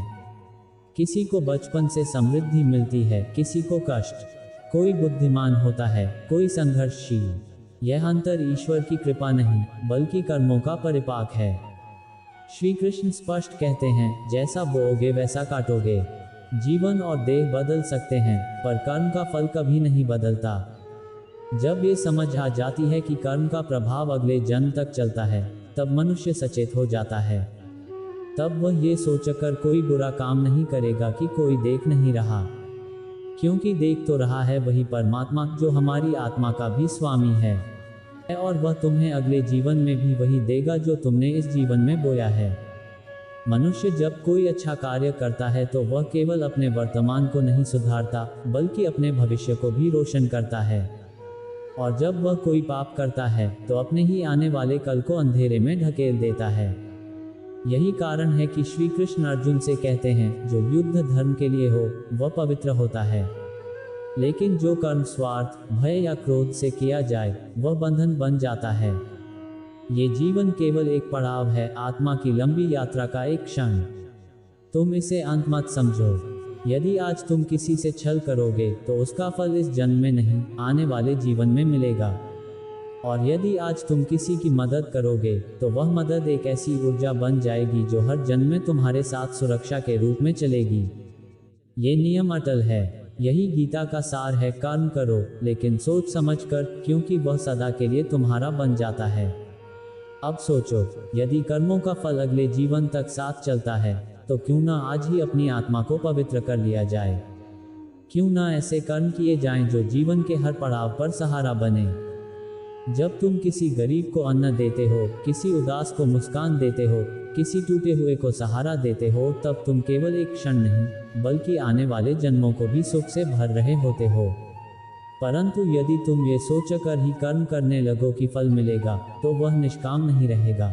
किसी को बचपन से समृद्धि मिलती है, किसी को कष्ट। कोई बुद्धिमान होता है, कोई संघर्षशील। यह अंतर ईश्वर की कृपा नहीं, बल्कि कर्मों का परिपाक है। श्री कृष्ण स्पष्ट कहते हैं, जैसा बोओगे वैसा काटोगे। जीवन और देह बदल सकते हैं, पर कर्म का फल कभी नहीं बदलता। जब ये समझ आ जाती है कि कर्म का प्रभाव अगले जन्म तक चलता है, तब मनुष्य सचेत हो जाता है। तब वह ये सोचकर कोई बुरा काम नहीं करेगा कि कोई देख नहीं रहा, क्योंकि देख तो रहा है वही परमात्मा, जो हमारी आत्मा का भी स्वामी है, और वह तुम्हें अगले जीवन में भी वही देगा जो तुमने इस जीवन में बोया है। मनुष्य जब कोई अच्छा कार्य करता है तो वह केवल अपने वर्तमान को नहीं सुधारता, बल्कि अपने भविष्य को भी रोशन करता है। और जब वह कोई पाप करता है तो अपने ही आने वाले कल को अंधेरे में ढकेल देता है। यही कारण है कि श्री कृष्ण अर्जुन से कहते हैं, जो युद्ध धर्म के लिए हो वह पवित्र होता है, लेकिन जो कर्म स्वार्थ, भय या क्रोध से किया जाए वह बंधन बन जाता है। ये जीवन केवल एक पड़ाव है, आत्मा की लंबी यात्रा का एक क्षण। तुम इसे अंत मत समझो। यदि आज तुम किसी से छल करोगे तो उसका फल इस जन्म में नहीं, आने वाले जीवन में मिलेगा। और यदि आज तुम किसी की मदद करोगे तो वह मदद एक ऐसी ऊर्जा बन जाएगी जो हर जन्म में तुम्हारे साथ सुरक्षा के रूप में चलेगी। ये नियम अटल है। यही गीता का सार है, कर्म करो लेकिन सोच समझ कर, क्योंकि वह सदा के लिए तुम्हारा बन जाता है। अब सोचो, यदि कर्मों का फल अगले जीवन तक साथ चलता है, तो क्यों ना आज ही अपनी आत्मा को पवित्र कर लिया जाए। क्यों ना ऐसे कर्म किए जाएं जो जीवन के हर पड़ाव पर सहारा बने। जब तुम किसी गरीब को अन्न देते हो, किसी उदास को मुस्कान देते हो, किसी टूटे हुए को सहारा देते हो, तब तुम केवल एक क्षण नहीं, बल्कि आने वाले जन्मों को भी सुख से भर रहे होते हो। परंतु यदि तुम ये सोचकर ही कर्म करने लगो कि फल मिलेगा, तो वह निष्काम नहीं रहेगा।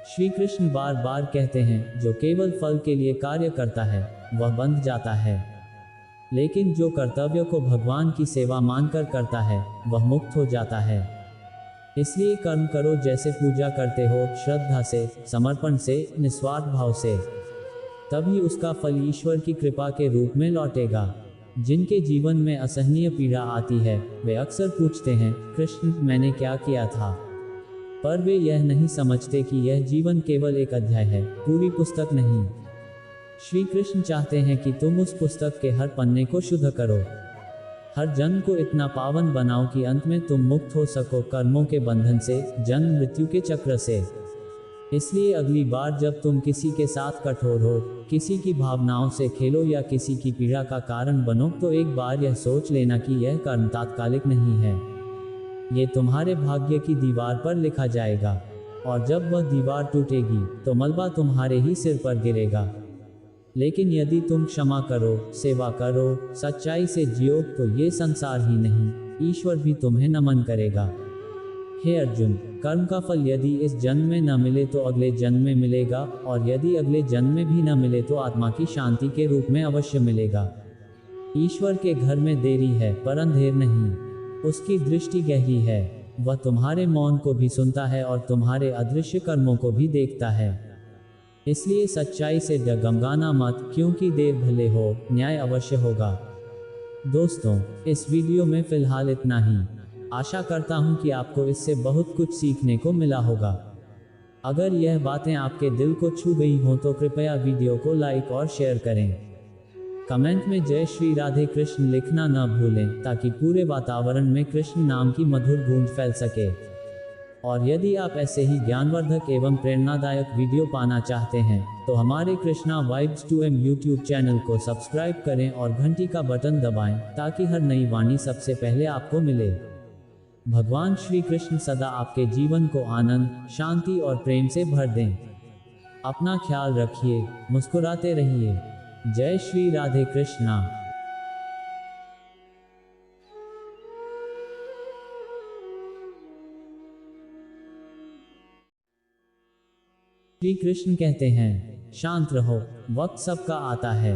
श्री कृष्ण बार बार कहते हैं, जो केवल फल के लिए कार्य करता है वह बंध जाता है, लेकिन जो कर्तव्य को भगवान की सेवा मानकर करता है वह मुक्त हो जाता है। इसलिए कर्म करो जैसे पूजा करते हो, श्रद्धा से, समर्पण से, निस्वार्थ भाव से। तभी उसका फल ईश्वर की कृपा के रूप में लौटेगा। जिनके जीवन में असहनीय पीड़ा आती है, वे अक्सर पूछते हैं, कृष्ण मैंने क्या किया था? पर वे यह नहीं समझते कि यह जीवन केवल एक अध्याय है, पूरी पुस्तक नहीं। श्री कृष्ण चाहते हैं कि तुम उस पुस्तक के हर पन्ने को शुद्ध करो, हर जन्म को इतना पावन बनाओ कि अंत में तुम मुक्त हो सको कर्मों के बंधन से, जन्म मृत्यु के चक्र से। इसलिए अगली बार जब तुम किसी के साथ कठोर हो, किसी की भावनाओं से खेलो या किसी की पीड़ा का कारण बनो, तो एक बार यह सोच लेना कि यह कर्म तात्कालिक नहीं है। ये तुम्हारे भाग्य की दीवार पर लिखा जाएगा, और जब वह दीवार टूटेगी तो मलबा तुम्हारे ही सिर पर गिरेगा। लेकिन यदि तुम क्षमा करो, सेवा करो, सच्चाई से जियो, तो ये संसार ही नहीं, ईश्वर भी तुम्हें नमन करेगा। हे अर्जुन, कर्म का फल यदि इस जन्म में न मिले तो अगले जन्म में मिलेगा, और यदि अगले जन्म में भी न मिले तो आत्मा की शांति के रूप में अवश्य मिलेगा। ईश्वर के घर में देरी है पर अंधेर नहीं, उसकी दृष्टि गहरी है। वह तुम्हारे मौन को भी सुनता है और तुम्हारे अदृश्य कर्मों को भी देखता है। इसलिए सच्चाई से डगमगाना मत, क्योंकि देर भले हो, न्याय अवश्य होगा। दोस्तों, इस वीडियो में फिलहाल इतना ही। आशा करता हूं कि आपको इससे बहुत कुछ सीखने को मिला होगा। अगर यह बातें आपके दिल को छू गई हों तो कृपया वीडियो को लाइक और शेयर करें। कमेंट में जय श्री राधे कृष्ण लिखना न भूलें, ताकि पूरे वातावरण में कृष्ण नाम की मधुर गूंज फैल सके। और यदि आप ऐसे ही ज्ञानवर्धक एवं प्रेरणादायक वीडियो पाना चाहते हैं तो हमारे Krishna vibes 2M YouTube channel को सब्सक्राइब करें और घंटी का बटन दबाएं, ताकि हर नई वाणी सबसे पहले आपको मिले। भगवान श्री कृष्ण सदा आपके जीवन को आनंद, शांति और प्रेम से भर दें। अपना ख्याल रखिए, मुस्कुराते रहिए। जय श्री राधे कृष्णा। श्री कृष्ण कहते हैं, शांत रहो, वक्त सबका आता है।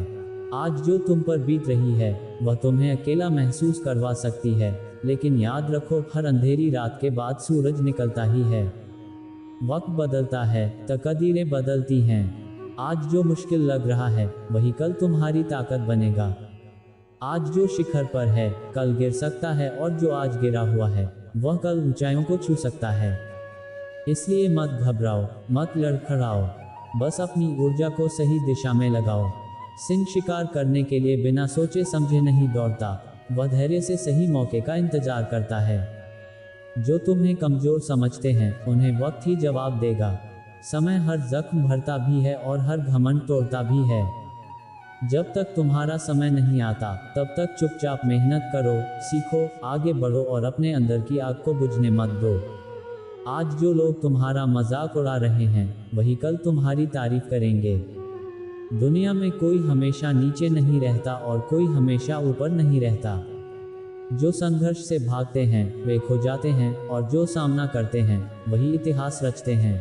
आज जो तुम पर बीत रही है वह तुम्हें अकेला महसूस करवा सकती है, लेकिन याद रखो, हर अंधेरी रात के बाद सूरज निकलता ही है। वक्त बदलता है, तकदीरें बदलती हैं। आज जो मुश्किल लग रहा है वही कल तुम्हारी ताकत बनेगा। आज जो शिखर पर है कल गिर सकता है, और जो आज गिरा हुआ है वह कल ऊंचाइयों को छू सकता है। इसलिए मत घबराओ, मत लड़खड़ाओ, बस अपनी ऊर्जा को सही दिशा में लगाओ। सिंह शिकार करने के लिए बिना सोचे समझे नहीं दौड़ता, वह धैर्य से सही मौके का इंतजार करता है। जो तुम्हें कमजोर समझते हैं उन्हें वक्त ही जवाब देगा। समय हर जख्म भरता भी है और हर घमंड तोड़ता भी है। जब तक तुम्हारा समय नहीं आता तब तक चुपचाप मेहनत करो, सीखो, आगे बढ़ो और अपने अंदर की आग को बुझने मत दो। आज जो लोग तुम्हारा मजाक उड़ा रहे हैं वही कल तुम्हारी तारीफ करेंगे। दुनिया में कोई हमेशा नीचे नहीं रहता और कोई हमेशा ऊपर नहीं रहता। जो संघर्ष से भागते हैं वे खो जाते हैं, और जो सामना करते हैं वही इतिहास रचते हैं।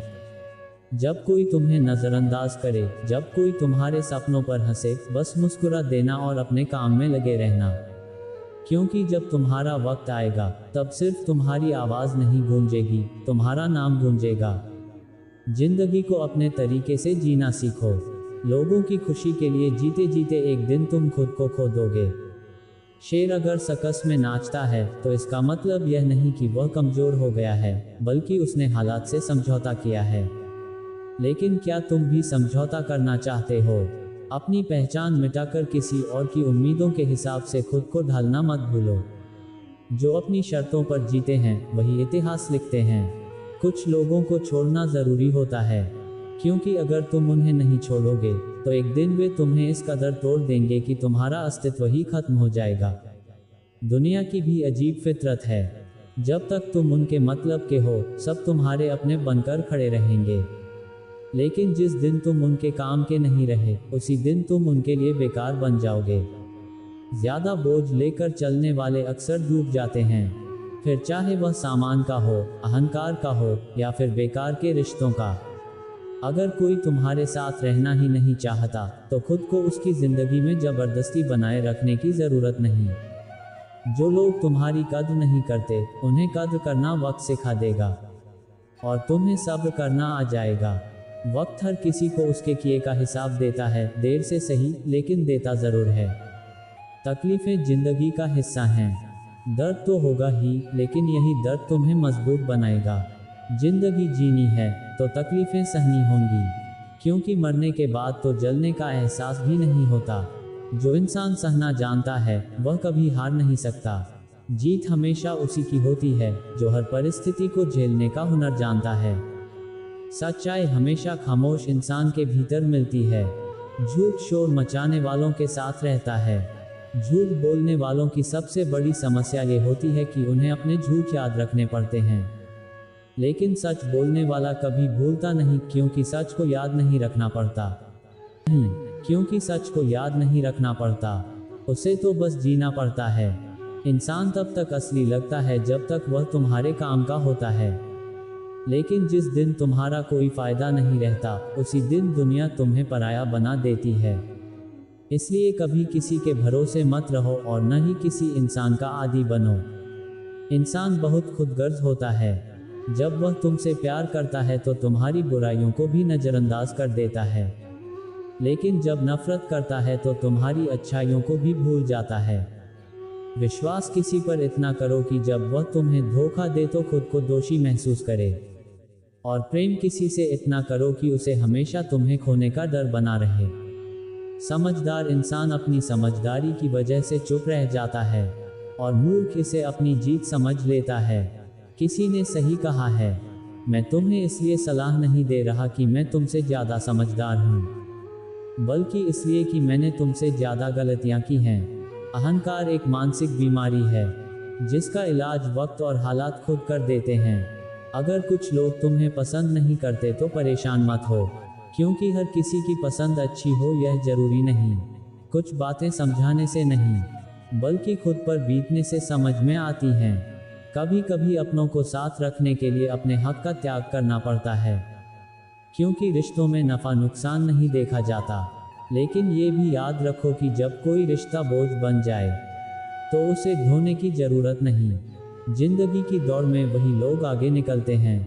जब कोई तुम्हें नजरअंदाज करे, जब कोई तुम्हारे सपनों पर हंसे, बस मुस्कुरा देना और अपने काम में लगे रहना। क्योंकि जब तुम्हारा वक्त आएगा तब सिर्फ तुम्हारी आवाज़ नहीं गूंजेगी, तुम्हारा नाम गूंजेगा। जिंदगी को अपने तरीके से जीना सीखो। लोगों की खुशी के लिए जीते जीते एक दिन तुम खुद को खो दोगे। शेर अगर सर्कस में नाचता है तो इसका मतलब यह नहीं कि वह कमज़ोर हो गया है, बल्कि उसने हालात से समझौता किया है। लेकिन क्या तुम भी समझौता करना चाहते हो? अपनी पहचान मिटाकर किसी और की उम्मीदों के हिसाब से खुद को ढालना मत भूलो। जो अपनी शर्तों पर जीते हैं वही इतिहास लिखते हैं। कुछ लोगों को छोड़ना ज़रूरी होता है, क्योंकि अगर तुम उन्हें नहीं छोड़ोगे तो एक दिन वे तुम्हें इस कदर तोड़ देंगे कि तुम्हारा अस्तित्व ही खत्म हो जाएगा। दुनिया की भी अजीब फितरत है, जब तक तुम उनके मतलब के हो सब तुम्हारे अपने बनकर खड़े रहेंगे। लेकिन जिस दिन तुम उनके काम के नहीं रहे उसी दिन तुम उनके लिए बेकार बन जाओगे। ज़्यादा बोझ लेकर चलने वाले अक्सर डूब जाते हैं, फिर चाहे वह सामान का हो, अहंकार का हो या फिर बेकार के रिश्तों का। अगर कोई तुम्हारे साथ रहना ही नहीं चाहता तो खुद को उसकी ज़िंदगी में ज़बरदस्ती बनाए रखने की ज़रूरत नहीं। जो लोग तुम्हारी कद्र नहीं करते उन्हें कद्र करना वक्त सिखा देगा, और तुम्हें सब्र करना आ जाएगा। वक्त हर किसी को उसके किए का हिसाब देता है, देर से सही लेकिन देता ज़रूर है। तकलीफ़ें ज़िंदगी का हिस्सा हैं। दर्द तो होगा ही, लेकिन यही दर्द तुम्हें मजबूत बनाएगा। ज़िंदगी जीनी है तो तकलीफ़ें सहनी होंगी, क्योंकि मरने के बाद तो जलने का एहसास भी नहीं होता। जो इंसान सहना जानता है वह कभी हार नहीं सकता। जीत हमेशा उसी की होती है जो हर परिस्थिति को झेलने का हुनर जानता है। सच्चाई हमेशा खामोश इंसान के भीतर मिलती है। झूठ शोर मचाने वालों के साथ रहता है। झूठ बोलने वालों की सबसे बड़ी समस्या ये होती है कि उन्हें अपने झूठ याद रखने पड़ते हैं। लेकिन सच बोलने वाला कभी भूलता नहीं, क्योंकि सच को याद नहीं रखना पड़ता। क्योंकि सच को याद नहीं रखना पड़ता, उसे तो बस जीना पड़ता है। इंसान तब तक असली लगता है जब तक वह तुम्हारे काम का होता है, लेकिन जिस दिन तुम्हारा कोई फ़ायदा नहीं रहता उसी दिन दुनिया तुम्हें पराया बना देती है। इसलिए कभी किसी के भरोसे मत रहो और न ही किसी इंसान का आदी बनो। इंसान बहुत खुदगर्ज होता है। जब वह तुमसे प्यार करता है तो तुम्हारी बुराइयों को भी नज़रअंदाज कर देता है, लेकिन जब नफरत करता है तो तुम्हारी अच्छाइयों को भी भूल जाता है। विश्वास किसी पर इतना करो कि जब वह तुम्हें धोखा दे तो खुद को दोषी महसूस करे, और प्रेम किसी से इतना करो कि उसे हमेशा तुम्हें खोने का डर बना रहे। समझदार इंसान अपनी समझदारी की वजह से चुप रह जाता है, और मूर्ख इसे अपनी जीत समझ लेता है। किसी ने सही कहा है, मैं तुम्हें इसलिए सलाह नहीं दे रहा कि मैं तुमसे ज़्यादा समझदार हूँ, बल्कि इसलिए कि मैंने तुमसे ज़्यादा गलतियाँ की हैं। अहंकार एक मानसिक बीमारी है जिसका इलाज वक्त और हालात खुद कर देते हैं। अगर कुछ लोग तुम्हें पसंद नहीं करते तो परेशान मत हो, क्योंकि हर किसी की पसंद अच्छी हो यह जरूरी नहीं। कुछ बातें समझाने से नहीं, बल्कि खुद पर बीतने से समझ में आती हैं। कभी कभी अपनों को साथ रखने के लिए अपने हक का त्याग करना पड़ता है, क्योंकि रिश्तों में नफ़ा नुकसान नहीं देखा जाता। लेकिन ये भी याद रखो कि जब कोई रिश्ता बोझ बन जाए तो उसे ढोने की ज़रूरत नहीं। जिंदगी की दौड़ में वही लोग आगे निकलते हैं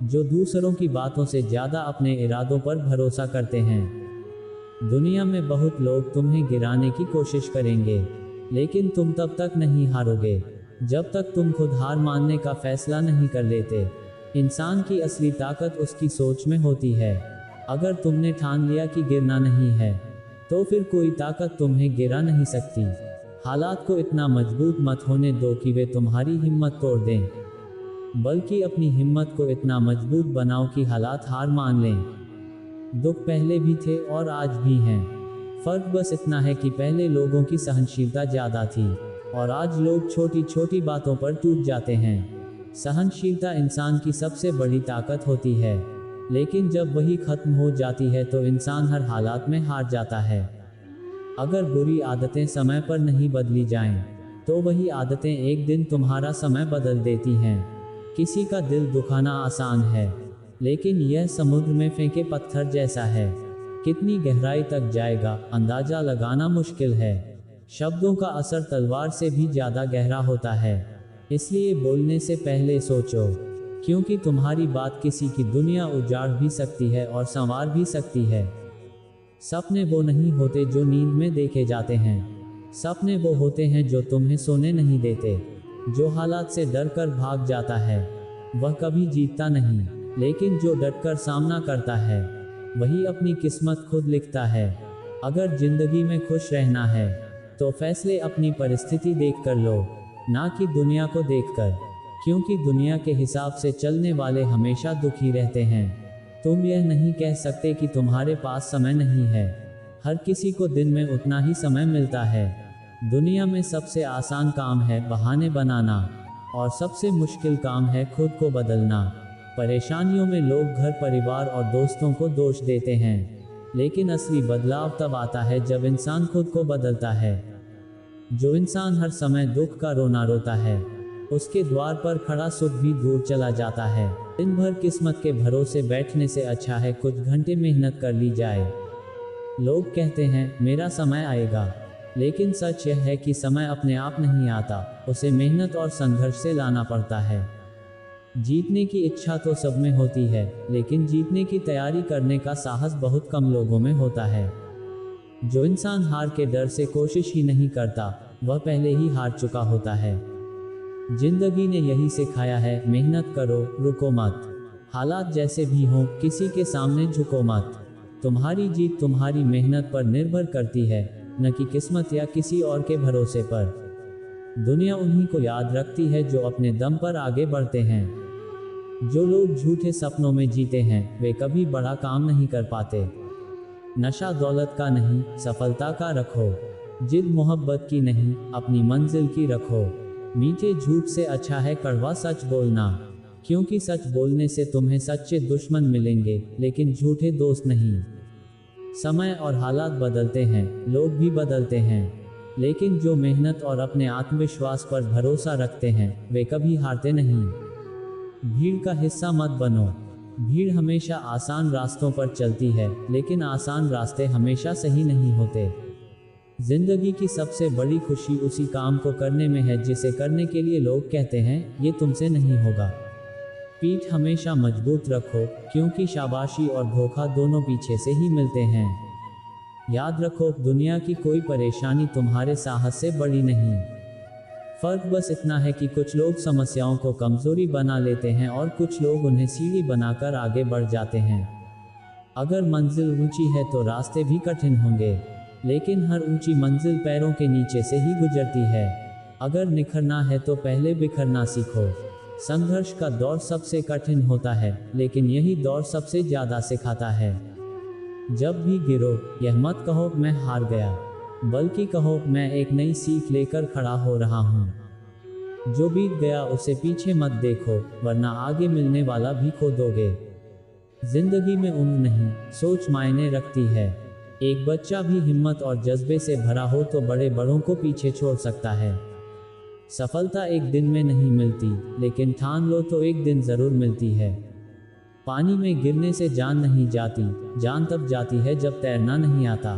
जो दूसरों की बातों से ज़्यादा अपने इरादों पर भरोसा करते हैं। दुनिया में बहुत लोग तुम्हें गिराने की कोशिश करेंगे, लेकिन तुम तब तक नहीं हारोगे जब तक तुम खुद हार मानने का फैसला नहीं कर लेते। इंसान की असली ताकत उसकी सोच में होती है। अगर तुमने ठान लिया कि गिरना नहीं है, तो फिर कोई ताकत तुम्हें गिरा नहीं सकती। हालात को इतना मजबूत मत होने दो कि वे तुम्हारी हिम्मत तोड़ दें, बल्कि अपनी हिम्मत को इतना मजबूत बनाओ कि हालात हार मान लें। दुख पहले भी थे और आज भी हैं। फर्क बस इतना है कि पहले लोगों की सहनशीलता ज़्यादा थी और आज लोग छोटी छोटी बातों पर टूट जाते हैं। सहनशीलता इंसान की सबसे बड़ी ताकत होती है, लेकिन जब वही खत्म हो जाती है तो इंसान हर हालात में हार जाता है। अगर बुरी आदतें समय पर नहीं बदली जाएं, तो वही आदतें एक दिन तुम्हारा समय बदल देती हैं। किसी का दिल दुखाना आसान है, लेकिन यह समुद्र में फेंके पत्थर जैसा है। कितनी गहराई तक जाएगा अंदाजा लगाना मुश्किल है। शब्दों का असर तलवार से भी ज़्यादा गहरा होता है, इसलिए बोलने से पहले सोचो, क्योंकि तुम्हारी बात किसी की दुनिया उजाड़ भी सकती है और संवार भी सकती है। सपने वो नहीं होते जो नींद में देखे जाते हैं, सपने वो होते हैं जो तुम्हें सोने नहीं देते। जो हालात से डर कर भाग जाता है वह कभी जीतता नहीं, लेकिन जो डटकर सामना करता है वही अपनी किस्मत खुद लिखता है। अगर जिंदगी में खुश रहना है तो फैसले अपनी परिस्थिति देखकर लो, ना कि दुनिया को देखकर, क्योंकि दुनिया के हिसाब से चलने वाले हमेशा दुखी रहते हैं। तुम यह नहीं कह सकते कि तुम्हारे पास समय नहीं है। हर किसी को दिन में उतना ही समय मिलता है। दुनिया में सबसे आसान काम है बहाने बनाना, और सबसे मुश्किल काम है खुद को बदलना। परेशानियों में लोग घर, परिवार और दोस्तों को दोष देते हैं, लेकिन असली बदलाव तब आता है जब इंसान खुद को बदलता है। जो इंसान हर समय दुख का रोना रोता है, उसके द्वार पर खड़ा सुख भी दूर चला जाता है। दिन भर किस्मत के भरोसे बैठने से अच्छा है कुछ घंटे मेहनत कर ली जाए। लोग कहते हैं मेरा समय आएगा, लेकिन सच यह है कि समय अपने आप नहीं आता, उसे मेहनत और संघर्ष से लाना पड़ता है। जीतने की इच्छा तो सब में होती है, लेकिन जीतने की तैयारी करने का साहस बहुत कम लोगों में होता है। जो इंसान हार के डर से कोशिश ही नहीं करता, वह पहले ही हार चुका होता है। जिंदगी ने यही सिखाया है, मेहनत करो, रुको मत। हालात जैसे भी हों, किसी के सामने झुको मत। तुम्हारी जीत तुम्हारी मेहनत पर निर्भर करती है, न कि किस्मत या किसी और के भरोसे पर। दुनिया उन्हीं को याद रखती है जो अपने दम पर आगे बढ़ते हैं। जो लोग झूठे सपनों में जीते हैं, वे कभी बड़ा काम नहीं कर पाते। नशा दौलत का नहीं, सफलता का रखो। जिद मोहब्बत की नहीं, अपनी मंजिल की रखो। मीठे झूठ से अच्छा है कड़वा सच बोलना, क्योंकि सच बोलने से तुम्हें सच्चे दुश्मन मिलेंगे, लेकिन झूठे दोस्त नहीं। समय और हालात बदलते हैं, लोग भी बदलते हैं, लेकिन जो मेहनत और अपने आत्मविश्वास पर भरोसा रखते हैं, वे कभी हारते नहीं। भीड़ का हिस्सा मत बनो। भीड़ हमेशा आसान रास्तों पर चलती है, लेकिन आसान रास्ते हमेशा सही नहीं होते। जिंदगी की सबसे बड़ी खुशी उसी काम को करने में है जिसे करने के लिए लोग कहते हैं ये तुमसे नहीं होगा। पीठ हमेशा मजबूत रखो, क्योंकि शाबाशी और धोखा दोनों पीछे से ही मिलते हैं। याद रखो, दुनिया की कोई परेशानी तुम्हारे साहस से बड़ी नहीं। फर्क बस इतना है कि कुछ लोग समस्याओं को कमजोरी बना लेते हैं और कुछ लोग उन्हें सीढ़ी बनाकर आगे बढ़ जाते हैं। अगर मंजिल ऊंची है तो रास्ते भी कठिन होंगे, लेकिन हर ऊंची मंजिल पैरों के नीचे से ही गुजरती है। अगर निखरना है तो पहले बिखरना सीखो। संघर्ष का दौर सबसे कठिन होता है, लेकिन यही दौर सबसे ज्यादा सिखाता है। जब भी गिरो, यह मत कहो मैं हार गया, बल्कि कहो मैं एक नई सीख लेकर खड़ा हो रहा हूँ। जो बीत गया उसे पीछे मत देखो, वरना आगे मिलने वाला भी खो दोगे। जिंदगी में उम्र नहीं, सोच मायने रखती है। एक बच्चा भी हिम्मत और जज्बे से भरा हो तो बड़े बड़ों को पीछे छोड़ सकता है। सफलता एक दिन में नहीं मिलती, लेकिन ठान लो तो एक दिन जरूर मिलती है। पानी में गिरने से जान नहीं जाती, जान तब जाती है जब तैरना नहीं आता।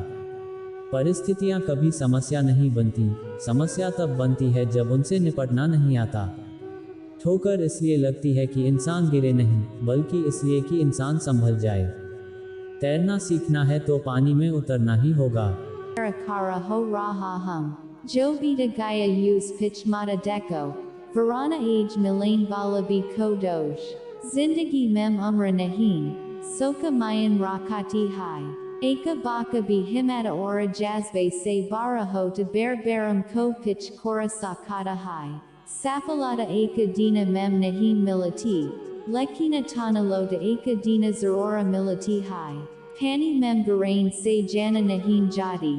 परिस्थितियां कभी समस्या नहीं बनती, समस्या तब बनती है जब उनसे निपटना नहीं आता। ठोकर इसलिए लगती है कि इंसान गिरे नहीं, बल्कि इसलिए कि इंसान संभल जाए। तैरना सीखना है तो पानी में उतरना ही होगा। हो रहा हम जो बीता गया यूज पिच माता डेको वराना एज मिलान वाला भी को दोष जिंदगी में उम्र नहीं सोका मायन राकाती hai eka baka भी हिम्मत और जज्बे से बारा हो to bear baram को pitch kora sakata hai safalata eka dina mem nahi milati lekina tanalota eka dina zarora milati hai pani mem garain se jana nahin jadi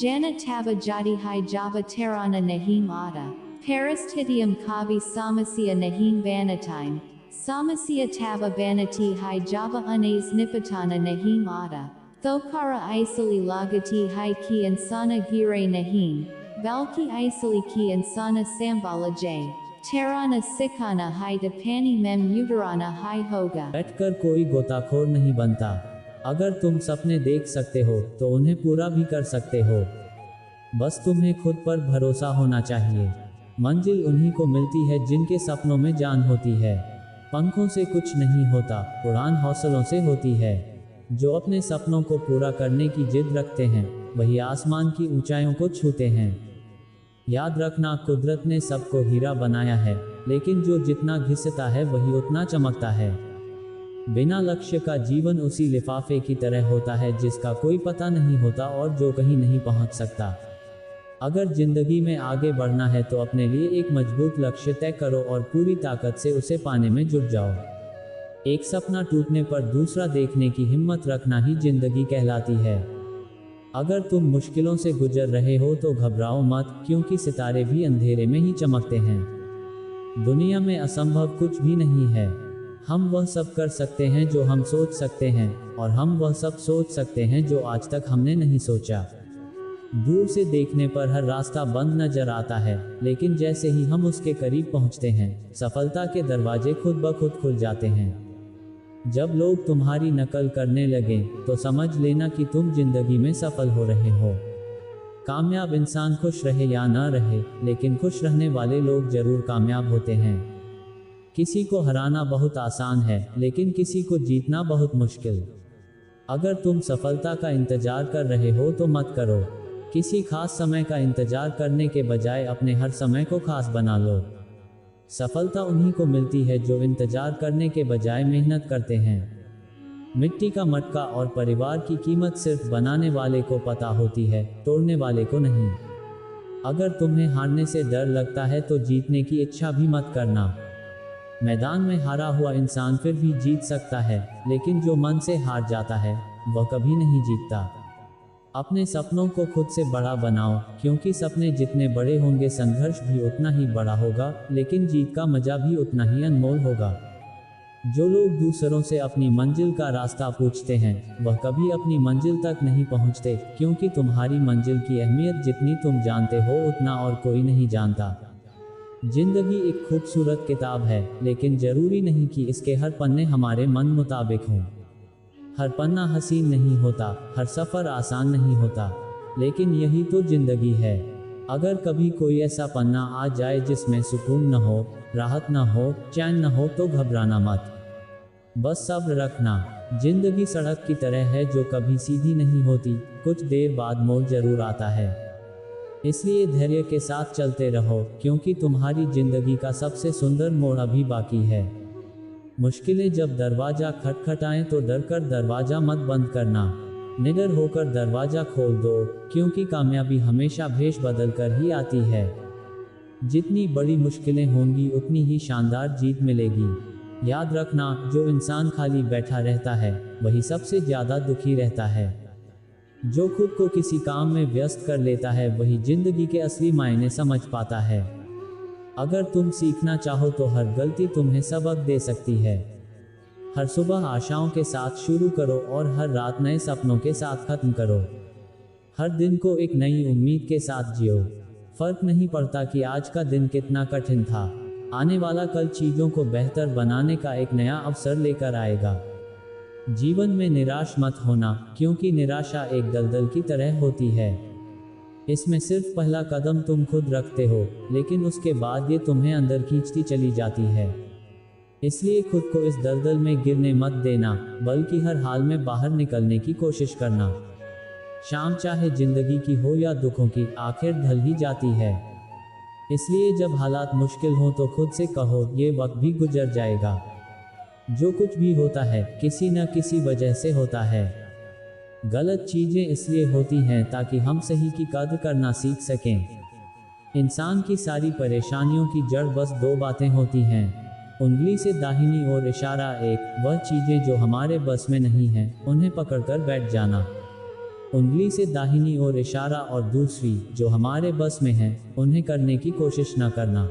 jana taba jadi hai java terana nahim ada parastitium kavi samasya nahim banatime samasya taba banati hai java unes nipatana nahim ada thokara isali lagati hai ki insana gire nahim valki isali ki insana sambala jay terana sikana hai de pani mem uterana hai hoga बैठकर कोई गोताखोर नहीं बनता। अगर तुम सपने देख सकते हो तो उन्हें पूरा भी कर सकते हो। बस तुम्हें खुद पर भरोसा होना चाहिए। मंजिल उन्हीं को मिलती है जिनके सपनों में जान होती है। पंखों से कुछ नहीं होता, उड़ान हौसलों से होती है। जो अपने सपनों को पूरा करने की जिद रखते हैं वही आसमान की ऊंचाइयों को छूते हैं। याद रखना, कुदरत ने सबको हीरा बनाया है, लेकिन जो जितना घिसता है वही उतना चमकता है। बिना लक्ष्य का जीवन उसी लिफाफे की तरह होता है जिसका कोई पता नहीं होता और जो कहीं नहीं पहुंच सकता। अगर जिंदगी में आगे बढ़ना है तो अपने लिए एक मजबूत लक्ष्य तय करो और पूरी ताकत से उसे पाने में जुट जाओ। एक सपना टूटने पर दूसरा देखने की हिम्मत रखना ही जिंदगी कहलाती है। अगर तुम मुश्किलों से गुजर रहे हो तो घबराओ मत, क्योंकि सितारे भी अंधेरे में ही चमकते हैं। दुनिया में असंभव कुछ भी नहीं है। हम वह सब कर सकते हैं जो हम सोच सकते हैं, और हम वह सब सोच सकते हैं जो आज तक हमने नहीं सोचा। दूर से देखने पर हर रास्ता बंद नजर आता है, लेकिन जैसे ही हम उसके करीब पहुंचते हैं, सफलता के दरवाजे खुद ब खुद खुल जाते हैं। जब लोग तुम्हारी नकल करने लगे तो समझ लेना कि तुम जिंदगी में सफल हो रहे हो। कामयाब इंसान खुश रहे या न रहे, लेकिन खुश रहने वाले लोग जरूर कामयाब होते हैं। किसी को हराना बहुत आसान है, लेकिन किसी को जीतना बहुत मुश्किल। अगर तुम सफलता का इंतजार कर रहे हो तो मत करो। किसी खास समय का इंतजार करने के बजाय अपने हर समय को खास बना लो। सफलता उन्हीं को मिलती है जो इंतजार करने के बजाय मेहनत करते हैं। मिट्टी का मटका और परिवार की कीमत सिर्फ बनाने वाले को पता होती है, तोड़ने वाले को नहीं। अगर तुम्हें हारने से डर लगता है तो जीतने की इच्छा भी मत करना। मैदान में हारा हुआ इंसान फिर भी जीत सकता है, लेकिन जो मन से हार जाता है वह कभी नहीं जीतता। अपने सपनों को खुद से बड़ा बनाओ, क्योंकि सपने जितने बड़े होंगे संघर्ष भी उतना ही बड़ा होगा, लेकिन जीत का मजा भी उतना ही अनमोल होगा। जो लोग दूसरों से अपनी मंजिल का रास्ता पूछते हैं वह कभी अपनी मंजिल तक नहीं पहुंचते, क्योंकि तुम्हारी मंजिल की अहमियत जितनी तुम जानते हो उतना और कोई नहीं जानता। जिंदगी एक खूबसूरत किताब है, लेकिन जरूरी नहीं कि इसके हर पन्ने हमारे मन मुताबिक हों। हर पन्ना हसीन नहीं होता, हर सफ़र आसान नहीं होता। लेकिन यही तो जिंदगी है। अगर कभी कोई ऐसा पन्ना आ जाए जिसमें सुकून न हो, राहत न हो, चैन न हो, तो घबराना मत, बस सब्र रखना। जिंदगी सड़क की तरह है जो कभी सीधी नहीं होती, कुछ देर बाद मोड़ जरूर आता है। इसलिए धैर्य के साथ चलते रहो, क्योंकि तुम्हारी जिंदगी का सबसे सुंदर मोड़ अभी बाकी है। मुश्किलें जब दरवाजा खटखटाएं तो डरकर दरवाजा मत बंद करना, निडर होकर दरवाजा खोल दो, क्योंकि कामयाबी हमेशा भेष बदल कर ही आती है। जितनी बड़ी मुश्किलें होंगी उतनी ही शानदार जीत मिलेगी। याद रखना, जो इंसान खाली बैठा रहता है वही सबसे ज्यादा दुखी रहता है। जो खुद को किसी काम में व्यस्त कर लेता है वही जिंदगी के असली मायने समझ पाता है। अगर तुम सीखना चाहो तो हर गलती तुम्हें सबक दे सकती है। हर सुबह आशाओं के साथ शुरू करो और हर रात नए सपनों के साथ खत्म करो। हर दिन को एक नई उम्मीद के साथ जियो। फर्क नहीं पड़ता कि आज का दिन कितना कठिन था, आने वाला कल चीजों को बेहतर बनाने का एक नया अवसर लेकर आएगा। जीवन में निराश मत होना, क्योंकि निराशा एक दलदल की तरह होती है। इसमें सिर्फ पहला कदम तुम खुद रखते हो, लेकिन उसके बाद ये तुम्हें अंदर खींचती चली जाती है। इसलिए खुद को इस दलदल में गिरने मत देना, बल्कि हर हाल में बाहर निकलने की कोशिश करना। शाम चाहे जिंदगी की हो या दुखों की, आखिर ढल ही जाती है। इसलिए जब हालात मुश्किल हो तो खुद से कहो, ये वक्त भी गुजर जाएगा। जो कुछ भी होता है किसी न किसी वजह से होता है। गलत चीजें इसलिए होती हैं ताकि हम सही की कद्र करना सीख सकें। इंसान की सारी परेशानियों की जड़ बस दो बातें होती हैं, उंगली से दाहिनी ओर इशारा एक, वह चीजें जो हमारे बस में नहीं हैं उन्हें पकड़कर बैठ जाना। उंगली से दाहिनी ओर इशारा और दूसरी, जो हमारे बस में है, उन्हें करने की कोशिश न करना।